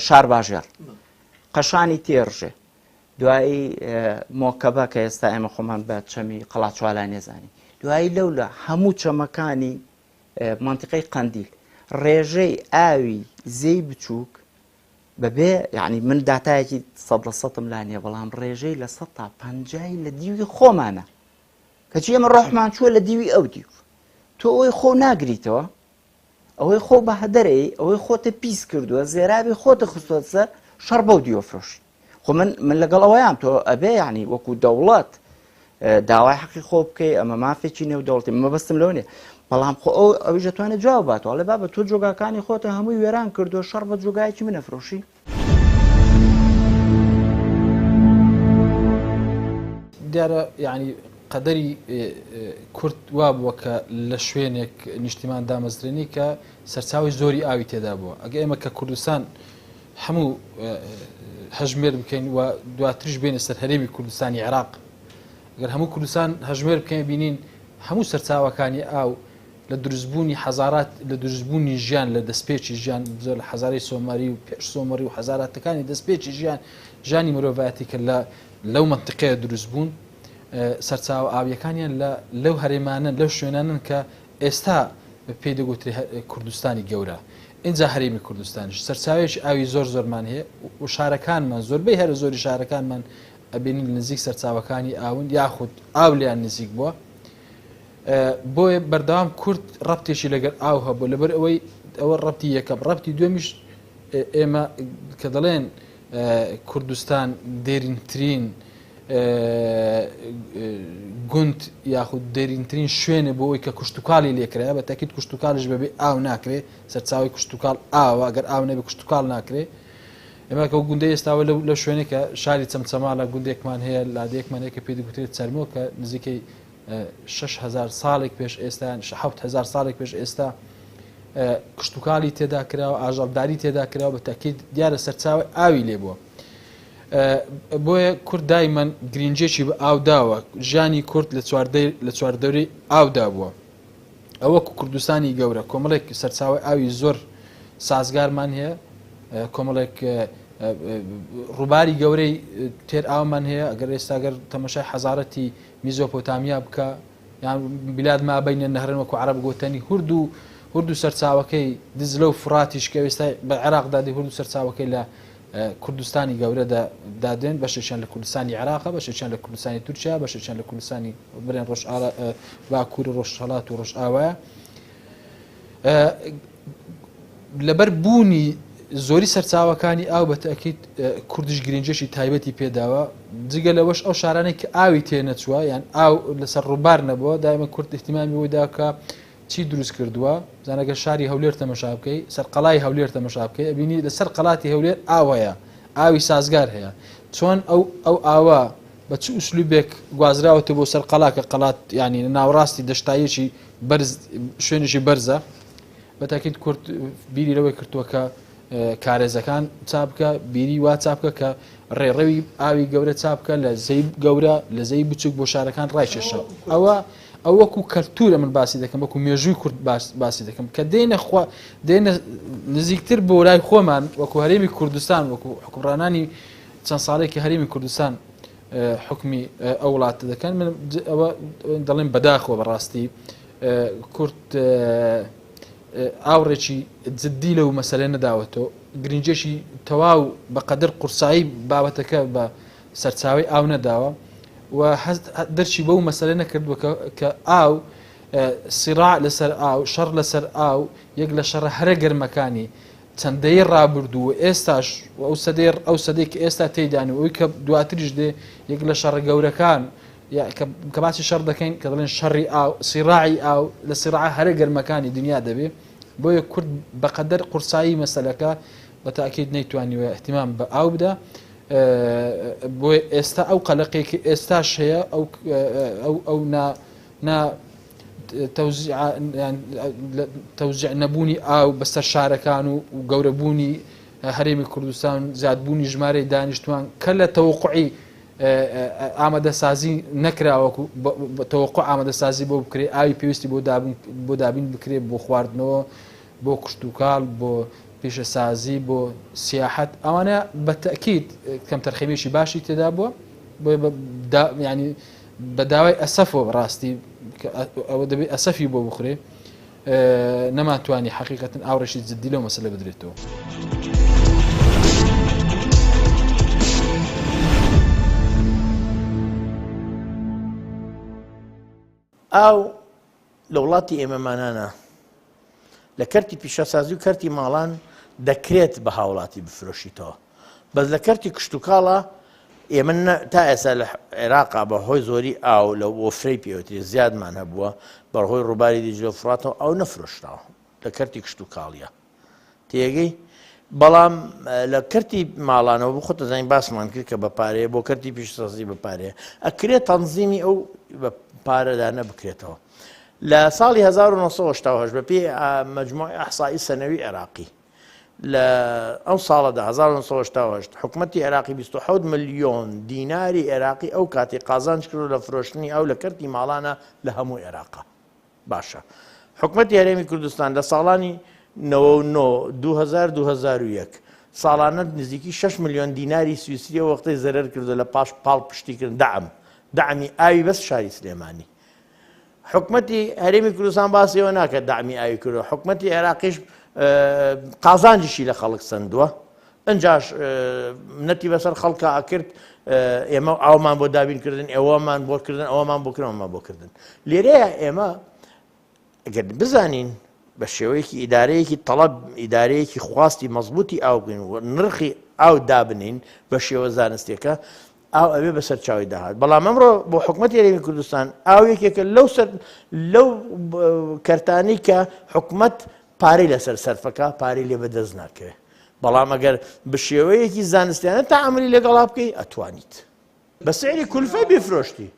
شار باژێر قەشانی تێڕژێ دوایی مۆکەبە کە ئێستا ئێمە خۆمان بە چەمی قەڵاچوالای نێزانی دوایی لەولە هەموو چەمەکانی منتیقەی قەندیل ڕێژەی ئاوی زەی بچووک بەبێ یعنی من داتایەکی 100% لا نییە بەڵام ڕێژەی لە 150 لە دیوی خۆمانە کەچی ئێمە ڕۆحمان چووە لە دیوی ئەو دیو تۆ ئەوەی خۆ ناگریتەوە ئەوەی خۆ بە هەدەرەی ئەوەی خۆتە پیس کردووە زێرابی خۆتە خستووە سەر شەڕ بەو دیوەفرۆشی خۆ من لەگەڵ ئەوەیان تۆ ئەبێ یعنی وەکو دەوڵەت داوای حەقی خۆ بکەی ئەمە مافێکی نێودەوڵەتی مەبەستم لەو نیە بەڵام خۆ ئەویش دەتوانێت جواب باتەوە لە بابە تۆ جۆگاکانی خۆتە هەمووی وێران کردو شەڕ بە جۆگایەکی منەفرۆشی دیارە یعنی قەدەری کورد وا بووە کە لە شوێنێک نیشتیمان دامەزرێنی کە سەرچاوی زۆری ئاوی تێدا بووە ئەگە ئێمە کە کوردستان هەموو هەژمێر بکەین و دواتریش بێنە سەر هەرێمی کوردستانی عێراق ئەگەر هەموو کوردستان هەژمێر بکەین بینین هەموو سەرچاوەکانی ئاو لە دروستبوونی حەزارات لە دروستبوونی ژیان لە دەستپێکی ژیان زۆر لە حەزارەی سۆماری و پێش سۆمەری و حەزاراتەکانی دەستپێکی ژیان ژانی مرۆڤایەتی کە لەو منتیقەیە دروستبوون سەرچاوە ئاویەکانیان لەو هەرێمانن لەو شوێنانن کە ئێستا پێی دەگوتری کوردستانی گەورە اینجا هەرێمی کوردستانیش سەرچاوێکی ئاوی زۆرمان هەیە و شارەکانمان زۆربەی هەرە زۆری شارەکانمان ئەبینین نزیک سەرچاوەکانی ئاون یاخود ئاو لیان نزیک بووە بۆیە بەردەوام کورد ڕەبتێکی لەگەر ئاو هەبوو لەبەر ئەوە ڕەبتی یەکەم ڕەبتی دوێمیش ئێمە کە دەڵێن کوردستان دێرینترین گوند یاخود دێرینترین شوێنە بۆ ئەوەی کە کوشتتوکاڵی لێکرا بە تاکیید کوشتتوکاڵش بەبێ ئاو ناکرێ سەرچاوی کوشتتوکاڵ ئاوە ئەگەر ئاو نەبێ کوشتتوکاڵ ناکرێ ئێمە کە گوندەی ئێستاوە لە شوێنێکە شاری چەمچەماڵە گوندێکمان هەیە لادەیەکمان هەیە کە پێی دەگوترێت چەرمۆ کە نزیکەی 6,000 ساڵێک پێش ئێستا 7,000 ساڵێک پێش ئێستا کوشتتوکاڵی تێدا کراوە ئاژەڵداری تێدا کراوە بە تاکیید دیارە سەرچاوی ئاوی لێ بووە بۆیە کورد دایمەن گرنگجێکی بە ئاوداوە ژیانی کورد لە چواردەوری ئاودا بووە ئەوە کوردستانی گەورە کۆمەڵێک سەرچاوی ئاوی زۆر سازگارمان هەیە کۆمەڵێک ڕووباری گەورەی تێر ئاومان هەیە ئەگەر ئێستاگەر تەمەشای حەزارەتی میزۆپۆتامیا بکە یان بیلاد مابەینە نەهرن وەکو عەرەب گوتنی هوردو سەرچاوەکەی دزلە و فراتیش کە ئێستا بە عێراقدادی هوردو سەرچاوەکەی لە کوردستانی گەورەدا دادێن بەشێکیان لە کوردستانی عێراقە بەشێکیان لە کوردستانی تورکیا بەشێکیان لە کوردستانی بڵێن باکوور و ڕۆژهەڵات و ڕۆژئاوایە لەبەر بوونی زۆری سەرچاوەکانی ئاو بە تاکید کوردیش گرنگجێکی تایبەتی پێداوە جگە لەوەش ئەو شارانەی کە ئاوی تێ نەچووە یان ئاو لەسەر ڕووبار نەبووە دایمە کورد احتیمامی وەدا کە چی دروست کردووە زانەگە شاری هەولێر تەمەشا بکەی سەرقەڵای هەولێر تەمەشا بکەی ئەبینی لەسەر قەڵاتی هەولێر ئاوەیە ئاوی سازگار هەیە چۆن ئەو ئاوە بە چ ئوسلوبێک گوازراوەتە بۆ سەر قەڵاکە قەڵات ینی ناوڕاستی دەشتایەکی بەرز شوێنێکی بەرزە بە تاکید کورد بیری لەوەی کردووە کە کارێزەکان چاپکە بیری وا چاپکە کە ڕێڕەوی ئاوی گەورە چاپکە لە زەی گەورە لە زەی بچووک بۆ شارەکان ڕایکێشە ئەو وەکو کەلتورە من باسی دەکەم وەکو مێژووی کورد باسی دەکەم کە دێنە نزیکتر بۆ لای خۆمان وەکو هەرێمی کوردستان وەکو حکومڕانانی چەند ساڵێکی هەرێمی کوردستان حکمی ئەو وڵاتە دەکەن من ئەوە دەڵێن بەداخەوە بەڕاستی کورد ئاوڕێکی جددی لەو مەسەلێ نەداوەتەوە گرنجێکی تەواو بەقەدر قورسایی بابەتەکە بە سەرچاوی ئاو نەداوە و دەرچی بەو مەسەلە نەکردووە کە ئاو سیراع لەسەر ئاو شەڕ لەسەر ئاو یەک لە شەڕە هەرە گەرمەکانی چەندەی ڕابردوو ئێستاش ئەو سەدەی کە ئێستا تێدانی ئەوی کە دواتریش دێ یەک لە شەڕە گەورەکان کە باسی شەڕ دەکەین کە دەڵێن شەڕی ئاو سیراعی ئاو لە سیراع هەرە گەرمەکانی دنیا دەبێ بۆیە کورد بەقەدەر قورسایی مەسەلەکە بە تاکید نەیتوانیوە احتیمام بە ئاو بدە بۆی ئێستا ئەو قەلەقێکی ئێستاش هەیە ئەو تەوزیع نەبوونی ئاو بەسەر شارەکان و گەورەبوونی هەرێمی کوردستان زیادبوونی ژمارەی دانیشتوان کە لە تەوقعی ئامادەسازی نەکراوەکو تەوقع ئامادەسازی بۆ بکرێ ئاوی پێویستی بۆ دابین بکرێت بۆ خواردنەوە بۆ کشتتوکاڵ بۆ پیشەسازی بۆ سیاحەت ئەوانە بە تەکید کەم تەرخەمێکی باشی تێدا بووە ینی بە داوای ئەسەفەوە ڕاستی ئەوە دەبێت ئەسەفی بۆ بخورێ نەماتوانی حقیقەتن ئاوڕێکی جددی لەو مەسەلە بدرێتەوە. ئاو لە وڵاتی ئێمەمانانە لە کەرتی پیشەسازی و کەرتی ماڵان دەکرێت بە هاوڵاتی بفرۆشیتەوە بەس لە کەرتی کشتتوکاڵە ئێمە تا ئێستا لە عێراقا بەهۆی زۆری ئاو لە وەفرەی پێوتری زیادمان هەبووە بەڕهۆی ڕووباری دیجلە فراتەوە ئەو نەفرۆشتاوە لە کەرتی کشتتوکاڵیە تێگەی بەڵام لە کەرتی ماڵانەوە بۆ خۆتە زانین باسمان کرد کە بەپارەیە بۆ کەرتی پیشەسازی بەپارەیە ئەکرێت تەنزیمی ئەو بە پارەدانە بکرێتەوە. لە ساڵی 1970 بەپێی مەجموعی ئەحسایی سەنەوی عێراقی لە ئەو ساڵەدا 1970 حکوومەتی عێراقی 27 ملیۆن دیناری عێراقی ئەو کاتی قازانج کرد لە فرۆشتنی ئەو لە کەرتی ماڵانە لە هەموو عێراقا. باشە حکوومەتی هەرێمی کوردستان لە ساڵانی 2001 ساڵانە نزیکی 6 ملیۆن دیناری سویسریە وەختەی زەرەر کردو لە پاش پاڵ پشتیکردن دعمی ئاوی بەس شاری سلێمانی. حکوومەتی هەرێمی کوردستان باسیەوە ناکات دعمی ئاوی کردو حکوومەتی عێراقیش قازانجیشی لە خەڵک سندووە ئەنجاش نەتی بەسەر خەڵکە ئەکرد ئێمە ئاومان بۆ دابینکردن ئێوەمان بۆکردن ئەوەمان بۆکردنەوەمان بۆکردن لێرەیە ئێمە ئەگەر بزانین بە شێوەیەکی ئیدارەیەکی تەڵەب ئیدارەیەکی خواستی مەزبوطی ئاو بکەین و نرخی ئاو دابنین بە شێوە زانستێکە ئاو ئەوێ بەسەر چاوی داهات بەڵام ئەمڕۆ بۆ حکوومەتی هەرێمی کوردستان ئاوێکێکە لەو کەرتانی کە حکوومەت پارەی لەسەر سەرفەکە پارەی لێ بەدەست ناکەوێت بەڵام ئەگەر بە شێوەیەکی زانستیانە تا ئەمری لەگەڵا بکەی ئەتوانیت بە سعری کولفە بفرۆشتی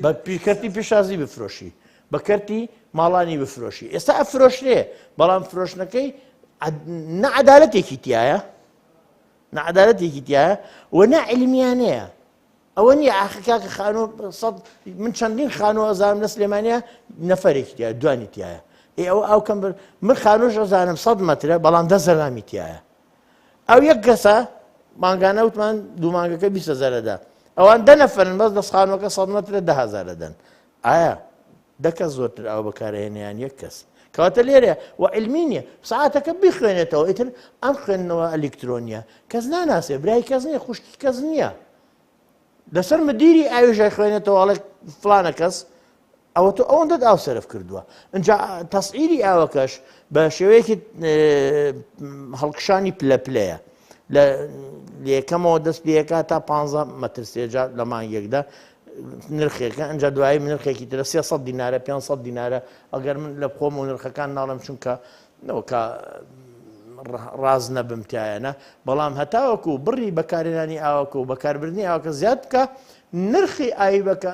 بە کەرتی پیشازی بفرۆشی بە کەرتی ماڵانی بفرۆشی ئێستا ئەفرۆشرێ بەڵام فرۆشنەکەی نەعەدالەتێکی تایە نەعەدالەتێکی تایە و نەعیلمیانەیە ئەوە نییە ئاخکاکە خانوو من چەندین خانوو ئەزانم لە سلێمانیا نەفەرێکی تایە دوانی تایە ئەو کەم من خانووش ئەزانم 100 مەترە بەڵام 10 زەلامی تایە ئەو یەک کەسە مانگانە وتمان دوو مانگەکە 20,000 دەدا ئەوان 10 نەفەرن بەس دەست خانووەکە 100 مەترە 10,000 دەدەن ئایا 10 کەس زۆرتر ئەو بەکارهێنیان یەک کەس کەواتە لێرە و علمی نییە ساعتەکە بخوێنێتەوە ئیتر ئەم خوێندنەوە ئەلکترۆنیە کەس ناناسێ برای کەس نییە خوشکی کەس نییە لەسەر مدیری ئاویژای خوێنێتەوە ئەڵێ فلانە کەس ئەوە تۆ ئەوەندەت ئاو سەرف کردووە اینجا تەسعیری ئاوەکەش بە شێوەیەکی هەڵکشانی پلەپلەیە لە یەکەمەوە دەست پێەکە تا 15 مەتر سێجا لە مانگێکدا نرخێکە ئەنجا دوایی نرخێکی ترە 300 دینارە 500 دینارە ئەگەر من لە بخۆم و نرخەکان ناڵم چونکە ڕاز نەبمتیایەنە بەڵام هەتاوەکو بڕی بەکارێنانی ئاوەکە و بەکاربردنی ئاوەکە زیاد بکە نرخی ئایبەکە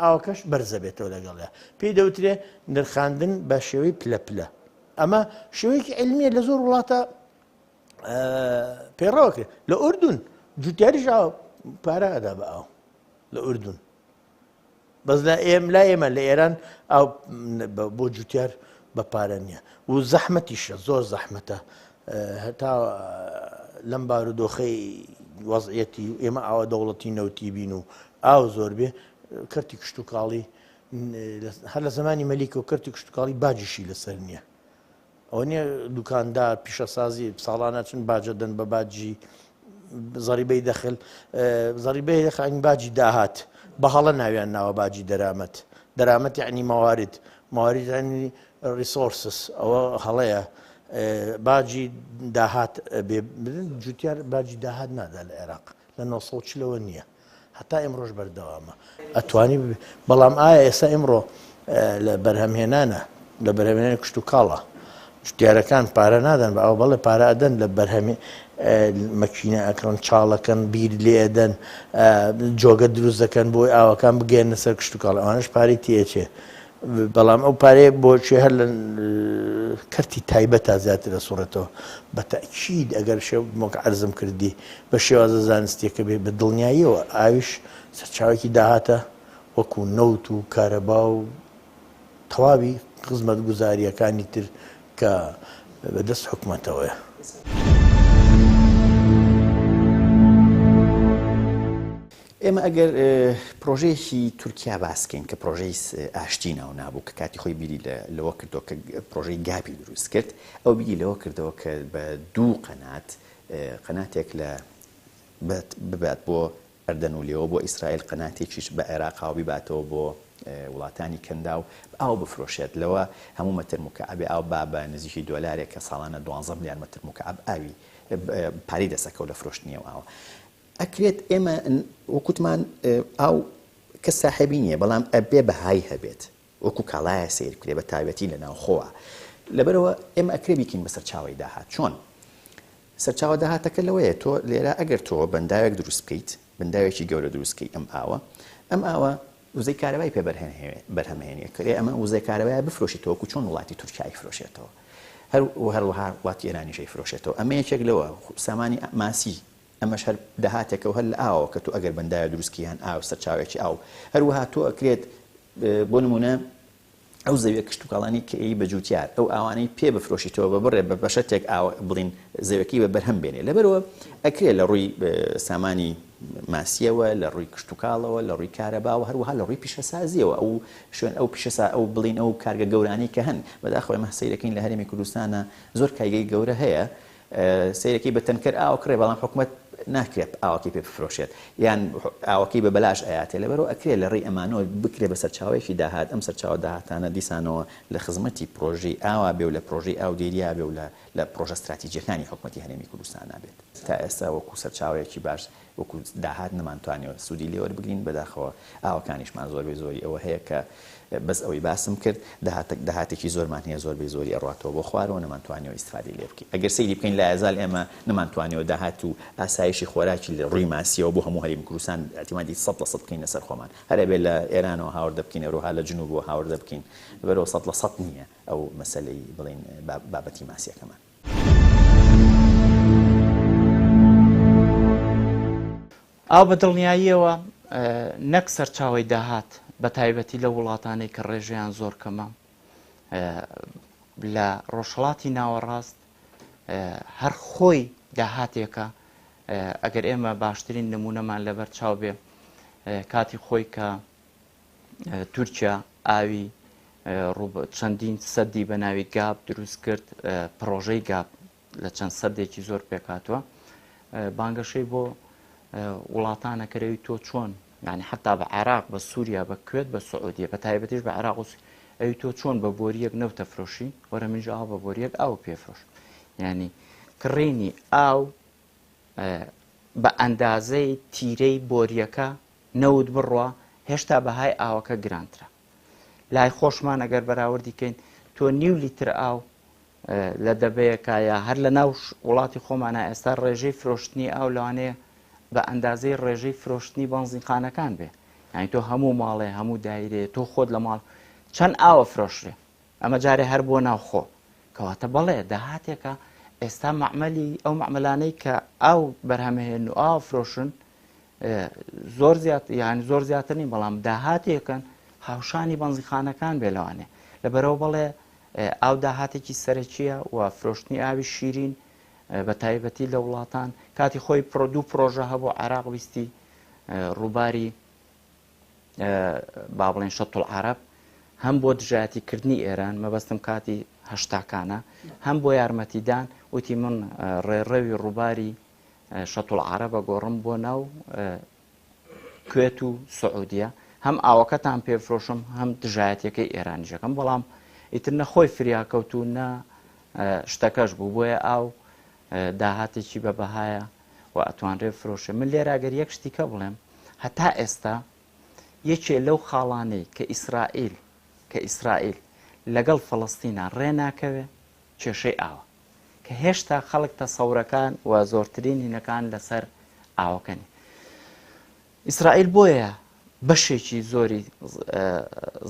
ئاوەکەش بەرزە بێتەوە لەگەڵە پێی دەوترێ نرخاندن بە شێوەی پلەپلە ئەمە شێوەیەکی علمیە لە زۆر وڵاتە پێڕەوەکرێت لە ئوردون جوتیاریش ئاو پارە ئەدا بە ئاو لە ئوردون بەس لا ئێمە لە ئێران ئەو بۆ جوتیار بە پارە نییە و زەحمەتیشە زۆر زەحمەتە هەتا لەم بارودۆخەی وەزعەتی ئێمە ئاوە دەوڵەتی نەوتی بین و ئاو زۆر بێ کەرتی کشت و کاڵی هەر لە زمانی مەلیکە و کەرتی کشت و کاڵی باجیشی لەسەر نییە ئەوە نییە دوکاندار پیشەسازی ساڵانە چن باجە دەن بە باجی زەریبەی دەخل زەریبەی دەخانی باجی داهات بە هەڵە ناویان ناوە باجی دەرامەت یعنی ماوارد ینی ریسۆرسس ئەوە هەڵەیە باجی داهات جوتیار باجی داهات نادا لە عێراق لە 1940 نییە هەتا ئێمڕۆژ بەردەوامە ئەتوانی بەڵام ئایا ئێستا ئێمڕۆ لە بەرهەمهێنانە لە بەرهەمهێنانی کشت و کاڵە جوتیارەکان پارە نادەن بە ئەو بەڵێ پارە ئەدەن لە بەرهەمی مەکینە ئەکڕن چاڵەکەن بیر لێ ئەدەن جۆگە دروست دەکەن بۆی ئاوەکان بگەێنە سەر کشت و کاڵ ئەوانش پارەی تێچێ بەڵام ئەو پارەیە بۆچێ هەر لە کەرتی تایبەت تا زیاتر دەسوڕێتەوە بە تەئکید ئەگەر شێو مۆکە عەرزم کردی بە شێوازە زانستیەکە بێ بە دڵنیاییەوە ئاویش سەرچاوێکی داهاتە وەکو نەوت و کارەبا و تەواوی خزمەت گوزاریەکانی تر کە بەدەست حکوومەتەوەیە. ئێمە ئەگەر پرۆژەیەکی تورکیا باسکەین کە پرۆژەی ئاشتی ناو نابوو کە کاتی خۆی بیری لەوە کردەوە کە پرۆژەی گاپی دروست کرد ئەو بیری لەوە کردەوە کە بە دوو قەناتێک لە ببات بۆ ئەردەن و لێەوە بۆ ئیسرائیل قەناتێکیش بە عێراقاو بیباتەوە بۆ وڵاتانی کەندا و ئاو بفرۆشێت لەوە هەموو مەتر مکعبێ ئاو با نزیکی دۆلارێک کە ساڵانە 12 ملیار مەتر مکعب ئاوی پارەی دەسەکەوت لە فرۆشتنیە و ئاوە ئەکرێت ئێمە وەکوتمان ئاو کە ساحێبی نییە بەڵام ئەبێ بەهای هەبێت وەکو کاڵایە سیر کرێ بە تایبەتی لە ناوخۆوە لەبەرەوە ئێمە ئەکرێ بیکەین بە سەرچاوی داهات چۆن سەرچاوە داهاتەکە لەوەیە تۆ لێرە ئەگەر تۆ بەنداوێک دروست بکەیت بەنداوێکی گەورە دروستکەی ئەم ئاوە وزەی کارەبای پێ بەرهەمهێنیە کرێ ئەمە وزەی کارەبایە بفرۆشیتەوە و چۆن وڵاتی تورکیای فرۆشێتەوە هەروەها وڵاتی ئێرانیشەی فرۆشێتەوە ئەمە یەکێک لەوە سامانی ماسی ئەمەش هەر داهاتێکە و هەر لە ئاوە کە تۆ ئەگەر بەندایە دروستکییان ئاو سەرچاوێکی ئاو هەروەها تۆ ئەکرێت بۆ نمونە ئەو زەویە کشت و کاڵانی کە ئەی بەجووتیار ئەو ئاوانەی پێ بفرۆشیتەوە بە بڕێ بە بەشەتێک ئاوە بڵین زەوەکەی بە بەرهەم بێنێ لەبەرەوە ئەکرێت لە ڕووی سامانی ماسیەوە لە ڕووی کشت و کاڵەوە لە ڕووی کارەباوە هەروەها لە ڕووی پیشەسازیەوە ئەو شوێن ئەو پیشەسا ئەو بڵین ئەو کارگە گەورانی کە هەن بەداخەوە ئێمە سەیرەکەین لە هەرێمی کوردستانە زۆر کایگەی گەورە هەیە سەیرەکەی بە تەنکەر ئاو کڕێ بەڵام حکوومەت ناکرێت ئاوەکەی پێ بفرۆشێت یان ئاوەکەی بە بەلاش ئاياتێ لەبەرەوە ئەکرێت لە ڕێی ئەمانەوە بکرێ بە سەرچاوێکی داهات ئەم سەرچاوە داهاتانە دیسانەوە لە خزمەتی پرۆژەی ئاوا بێ و لە پرۆژەی ئاودێریا بێ و لە پرۆژە استراتیجیەکانی حکوومەتی هەرێمی کوردستان نابێت تا ئێستا وەکو سەرچاوێکی باش وەکو داهات نەمانتوانێت سوودی لێوە بگرین بەداخەوە ئاوەکانیشمان زۆربەی زۆری ئەوە هەیە کە بەس ئەوەی باسم کرد داهاتێکی زۆرمان هەیە زۆربەی زۆری ئەڕاتەوە بۆ خوارەوە نەمانتوانێت ئیسفادەی لێ بکەین ئەگەر سەیری بکەین لە ئازال ئێمە نەمانتوانێت داهات و ئاسایشی خۆراکی لە ڕووی ماسیەوە بۆ هەموو هەرێمی کوردستان ئەتیمادی 100% بکەین لەسەر خۆمان هەر بێت لە ئێرانەوە هاوردە بکەین ئەوروها لە جنوبەوە هاوردە بکەین لەبەرەوە 100% نییە ئەو مەسەلەی بڵین بابەتی ماسیەکەمان ئاو بە دڵنیاییەوە نەک سەرچاوی داهات بە تایبەتی لە وڵاتانەی کە ڕێژەیان زۆر کەمە لە ڕۆژهەڵاتی ناوەڕاست هەر خۆی داهاتێکە ئەگەر ئێمە باشترین نمونەمان لەبەر چاو بێ کاتی خۆی کە تورکیا ئاوی چەندین سەدی بە ناوی گاب دروست کرد پرۆژەی گاب لە چەند سەدێکی زۆر پێکاتوە بانگەشەی بۆ وڵاتانە کەرەوی تۆ چۆن يعني حتا بە عێراق بە سووریا بە کوێت بە سعودیە بە تایبەتیش بە عێراق ئەوی تۆ چۆن بە بۆریەک نەوتە فرۆشی وەرە منج ئاو بە بۆریەک ئاو پێفرۆش یعنی کڕێنی ئاو بە ئەندازەی تیرەی بۆریەکە نەوت بڕوە هێشتا بەهای ئاوەکە گرانترە لای خۆشمان ئەگەر بەراوردیکەین تۆ نیو لیتر ئاو لە دەبەیەکایە هەر لە ناو وڵاتی خۆمانە ئێستا ڕێژەی فرۆشتنی ئاو لەوانەیە بە ئەندازەی ڕێژەی فرۆشتنی بەنزیقانەکان بێ یعنی تۆ هەموو ماڵێ هەموو دایرێ تۆ خۆت لە ماڵ چەند ئاوە فرۆشرێ ئەمە جارێ هەر بۆ ناوخۆ کەواتە بەڵێ داهاتێکە ئێستا معمەلی ئەو معمەلانەی کە ئاو بەرهەمهێن و ئاو فرۆشن زۆر زیاتر نین بەڵام داهاتێکن هاوشانی بەنزیخانەکان بێ لەوانێ لەبەرەوە بڵێ ئاو داهاتێکی سەرەکیە و فرۆشتنی ئاوی شیرین بە تایبەتی لە وڵاتان کاتی خۆی دوو پرۆژە هەبوو عێراق ویستی ڕووباری با بڵێن شەتڵ عەرەب هەم بۆ دژایەتیکردنی ئێران مەبەستم کاتی هەشتاکانە هەم بۆ یارمەتیدان وتی من ڕێڕەوی ڕووباری شەتڵ عەرەبە گۆڕم بۆ ناو کوێت و سعودیە هەم ئاوەکەتان پێفرۆشم هەم دژایەتەکەی ئێرانیشەکەم بەڵام ئیتر نەخۆی فریاکەوتو نە شتەکەش بوو بۆیە ئاو داهاتێکی بە بەهایە و ئەتوانرێ فرۆشە من لێرە ئەگەر یەک شتیکە بڵێم هەتا ئێستا یەکێ لەو خاڵانەی کە ئیسرائیل لەگەڵ فەڵەستینە ڕێناکەوێ کێشەی ئاوە کە هێشتا خەڵک تەسەورەکان و زۆرترین هینەکان لەسەر ئاوەکەنی ئیسرائیل بۆیە بەشێکی زۆری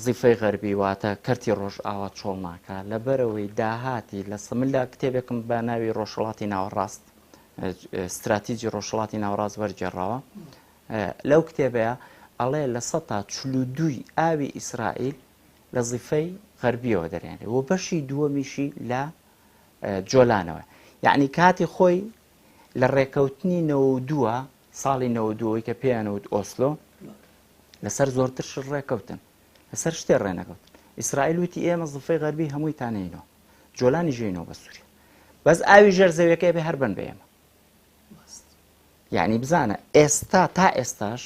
زیفەی غەربی واتە کەرتی ڕۆژ ئاوا چۆڵ ناکە لەبەرەوەی داهاتی لە سمللا کتێبێکم بە ناوی ڕۆژهڵاتی ناوەڕاست استراتیجی ڕۆژهڵاتی ناوەڕاست وەرجێڕاوە لەو کتێبەیە ئەڵێ لە ١42 ئاوی ئیسرائیل لە زیفەی غەربیەوە دەرێنێ و بەشی دووەمیشی لە جۆلانەوە یعنی کاتی خۆی لە ڕێکەوتنی 92 ساڵی 92 کە پێیانوت ئۆسلۆ لەسەر زۆرتر شر ڕێکەوتن لەسەر شتێ ڕێنەکەوتن ئیسرائیل وتی ئێمە زیفەی غەربی هەمووی تانەینەوە جۆلانی ژێینەوە بە سووریا بەس ئاوی ژێرزەویەکەی بێ هەر بن بە ئێمە یعنی بزانە ئێستا تا ئێستاش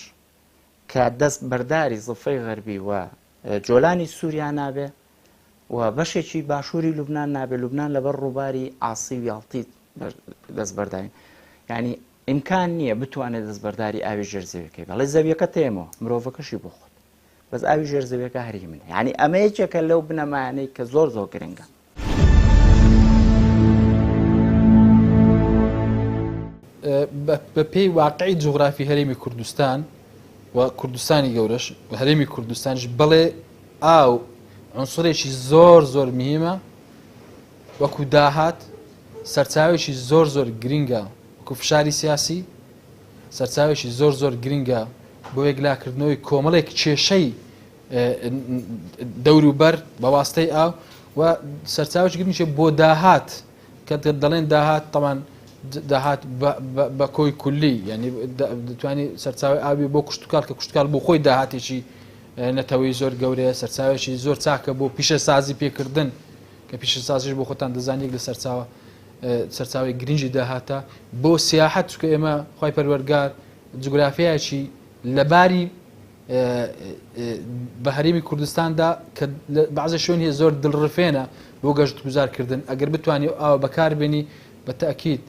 کە دەست بەرداری زیفەی غەربی و جۆلانی سووریا نابێ و بەشێکی باشووری لوبنان نابێ لوبنان لەبەر ڕووباری ئاسی ویاڵتی دەست بەرداوین یعنی ئیمکان نییە بتوانێت دەستبەرداری ئاوی ژێرزەویەکەی بەڵێ زەویەکە تێمەوە مرۆڤەکەشی بۆ خۆت بەس ئاوی ژێرزەویەکە هەری منە یعنی ئەمە یەکێکە لەو بنەمایانەی کە زۆر گرنگە بە پێی واقعی جوغرافی هەرێمی کوردستان و کوردستانی گەورەش هەرێمی کوردستانش بڵێ ئاو عنسرێکی زۆر مهمە وەکو داهات سەرچاوێکی زۆر گرنگە وەکو فشاری سیاسی سەرچاوێکی زۆر گرنگە بۆ یەکلاکردنەوەی کۆمەڵێک کێشەی دەوروبەر بە واستەی ئاو و سەرچاوێکی گرنگیشە بۆ داهات کە دەڵێن داهات تەمان داهات بە کۆی کولی یعنی دەتوانانی سەرچاوی ئاوی بۆ کوشتتوکار کە کوشتتوکار بۆ خۆی داهاتێکی نەتەوەی زۆر گەورەیە سەرچاوێکی زۆر چاکە بۆ پیشە سازی پێکردن کە پیشە سازیش بۆ خۆتان دەزانێک لە سەرچاوی گرنگی داهاتە بۆ سیاحەت چکە ئێمە خی پەروەرگار جوگرافیایکی لەباری بە هەرێمی کوردستاندا کە بەعزە شوێنی زۆر دڵڕفێنە بۆ گەشت گوزارکردن ئەگەر بتوانانی ئاوە بەکاربێنی بە تەئکید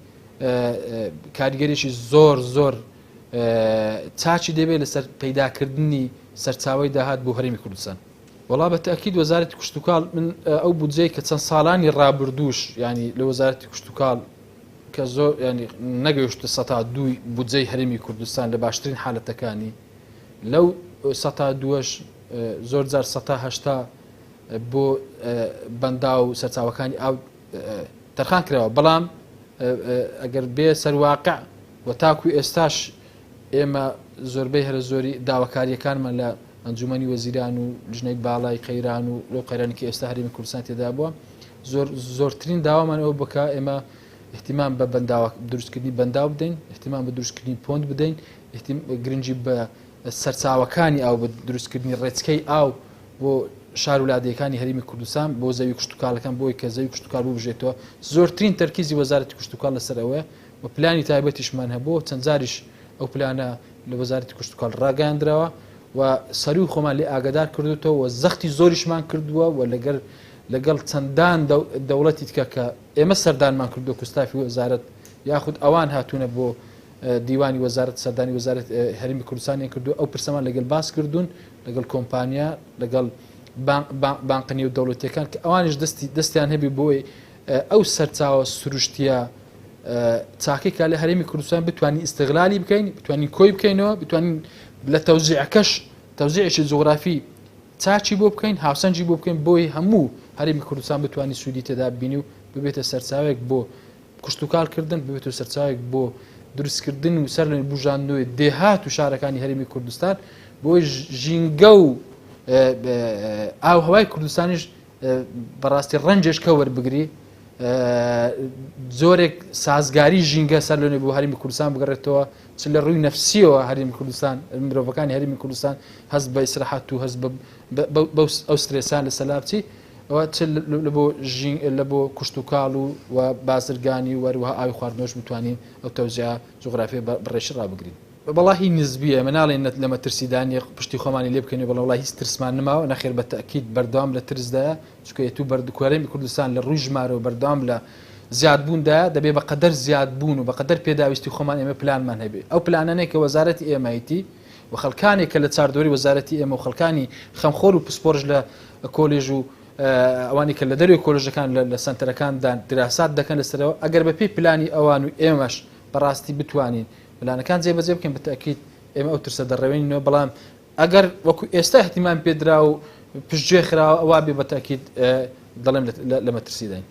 کاریگەریشی زۆر چاچی دەبێت لەسەر پەیداکردنی سەرچاوی داهات بۆ هەرێمی کوردستان وڵا بە تەئکید وەزارەتی کوشتتوکاڵ من ئەو بودجەی کە چەند ساڵانی ڕابردووش ینی لە وەزارەتی کوشتتوکاڵ کە زۆر ینی نەگەیشتە 102 بودجەی هەرێمی کوردستان لە باشترین حالەتەکانی لەو 102ش زۆر جار 180 بۆ بەندا و سەرچاوەکانی ئاو تەرخان کراوە بەڵام ئەگەر بێ سەرواقع و تاکوی ئێستاش ئێمە زۆربەی هەرە زۆری داواکاریەکانمان لە ئەنجومەنی وەزیران و لژنەی باڵای قەیران و لەو قەیرانێکی ئێستا هەرێمی کوردستان تێدا بووە زۆرترین داوامان ئەوە بکە ئێمە احتیمام بە دروستکردنی بەنداو بدەین احتیمام بە دروستکردنی پۆند بدەین گرنگی بە سەرچاوەکانی ئاو بە دروستکردنی ڕێچکەی ئاو بۆ شار ولادەکانی هەرێمی کوردستان بۆ زەوی کوشتتوکاڵەکان بۆی کە زەوی کوشتتوکال بوو بژێتەوە زۆرترین تەرکیزی وەزارەتی کوشتتوکال لەسەرەوەی و پلانی تایبەتیشمان هەبوو چەند جاریش ئەو پلانە لە وەزارەتی کوشتتوکال ڕاگەاندراوە و سەروی خۆمان لێ ئاگادار کردوتەوە و زەختی زۆریشمان کردووە و لەگەڵ چەندان دەوڵەتی تکە کە ئێمە سەردانمان کردو کوستافی وەزارەت یاخود ئەوان هاتوونە بۆ دیوانی وەزارەت سەردانی وەزارەت هەرێمی کوردستانی کردو ئەو پرسەمان لەگەڵ باس کردوون لەگەڵ کۆمپانیا لەگەڵ بانقنی و دەوڵەتیەکان کە ئەوانش دەستیان هەبی بۆی ئەو سەرچاوە سروشتیە چاکەی کا لە هەرێمی کوردستان بتوانین ئیستیغلالی بکەین بتوانین کۆی بکەینەوە بتوانین لە تەوزیعەکەش تەوزیعێکی جوغرافی چاچی بۆ بکەین هاوسەنجی بۆ بکەین بۆی هەموو هەرێمی کوردستان بتوانین سوودی تێدا ببینی و ببێتە سەرچاوێک بۆ کوشتتوکالکردن ببێتە سەرچاوێک بۆ دروستکردن و سەر لە بژاندنەوەی دێهات و شارەکانی هەرێمی کوردستان بۆی ژینگە و ئاوهەوای کوردستانیش بەڕاستی ڕەنجش کە وەربگری زۆرێک سازگاری ژینگە سەر لەنێ بۆ هەرێمی کوردستان بگەڕێتەوە چ لە ڕووی نەفسیەوە هەرێمی کوردستان مرۆڤەکانی هەرێمی کوردستان هەست بە ئیسراحەت و هەست ئەو سترێسان لە سەلابچی ئەوە چ لە بۆ کوشت و کاڵ و بازرگانی وەروەها ئاوی خواردنەوەش بتوانین ئەو تەوزیع جوغرافیە بەڕێژ ڕابگرین. بەڵاهی نزبیە مناڵێن لەمە ترسیدانی پشتی خۆمانی لێ بکەنێ بەڵام وڵی هیچ ترسمان نماوە نەخێر بە تەکید بەردەوام لە ترسدایە چکە تو بەردکوارەمی کوردستان لە ڕووی ژمارە و بەردەوام لە زیادبووندایە دەبێ بە قەدەر زیادبوون و بە قەدەر پێداویستی خۆمان ئێمە پلانمان هەبێ ئەو پلانانەیە کە وەزارەتی ئێمایتی و خەڵکانێک کە لە چاردۆری وەزارەتی ئێمە و خەڵکانی خەمخۆر و پسپۆرژ لە کۆلێژ و ئەوانی کە لە دەروی کۆلژەکان لە سنتەرەکاندان دراسات دەکەن لەسەرەوە ئەگەر بەپی پلانی ئەوان و ئێمەش بەڕاستی بتوانین پلانەکان جێبەجێ بکەن بەتەکید ئێمە ئەو ترسە دەڕێوێنینەوە بەڵام ئەگەر وەکو ئێستا احتیمان پێدرا و پشتگوێ خراوە ئەوا بێ بەتەکید دەڵێم لەمە ترسیداین.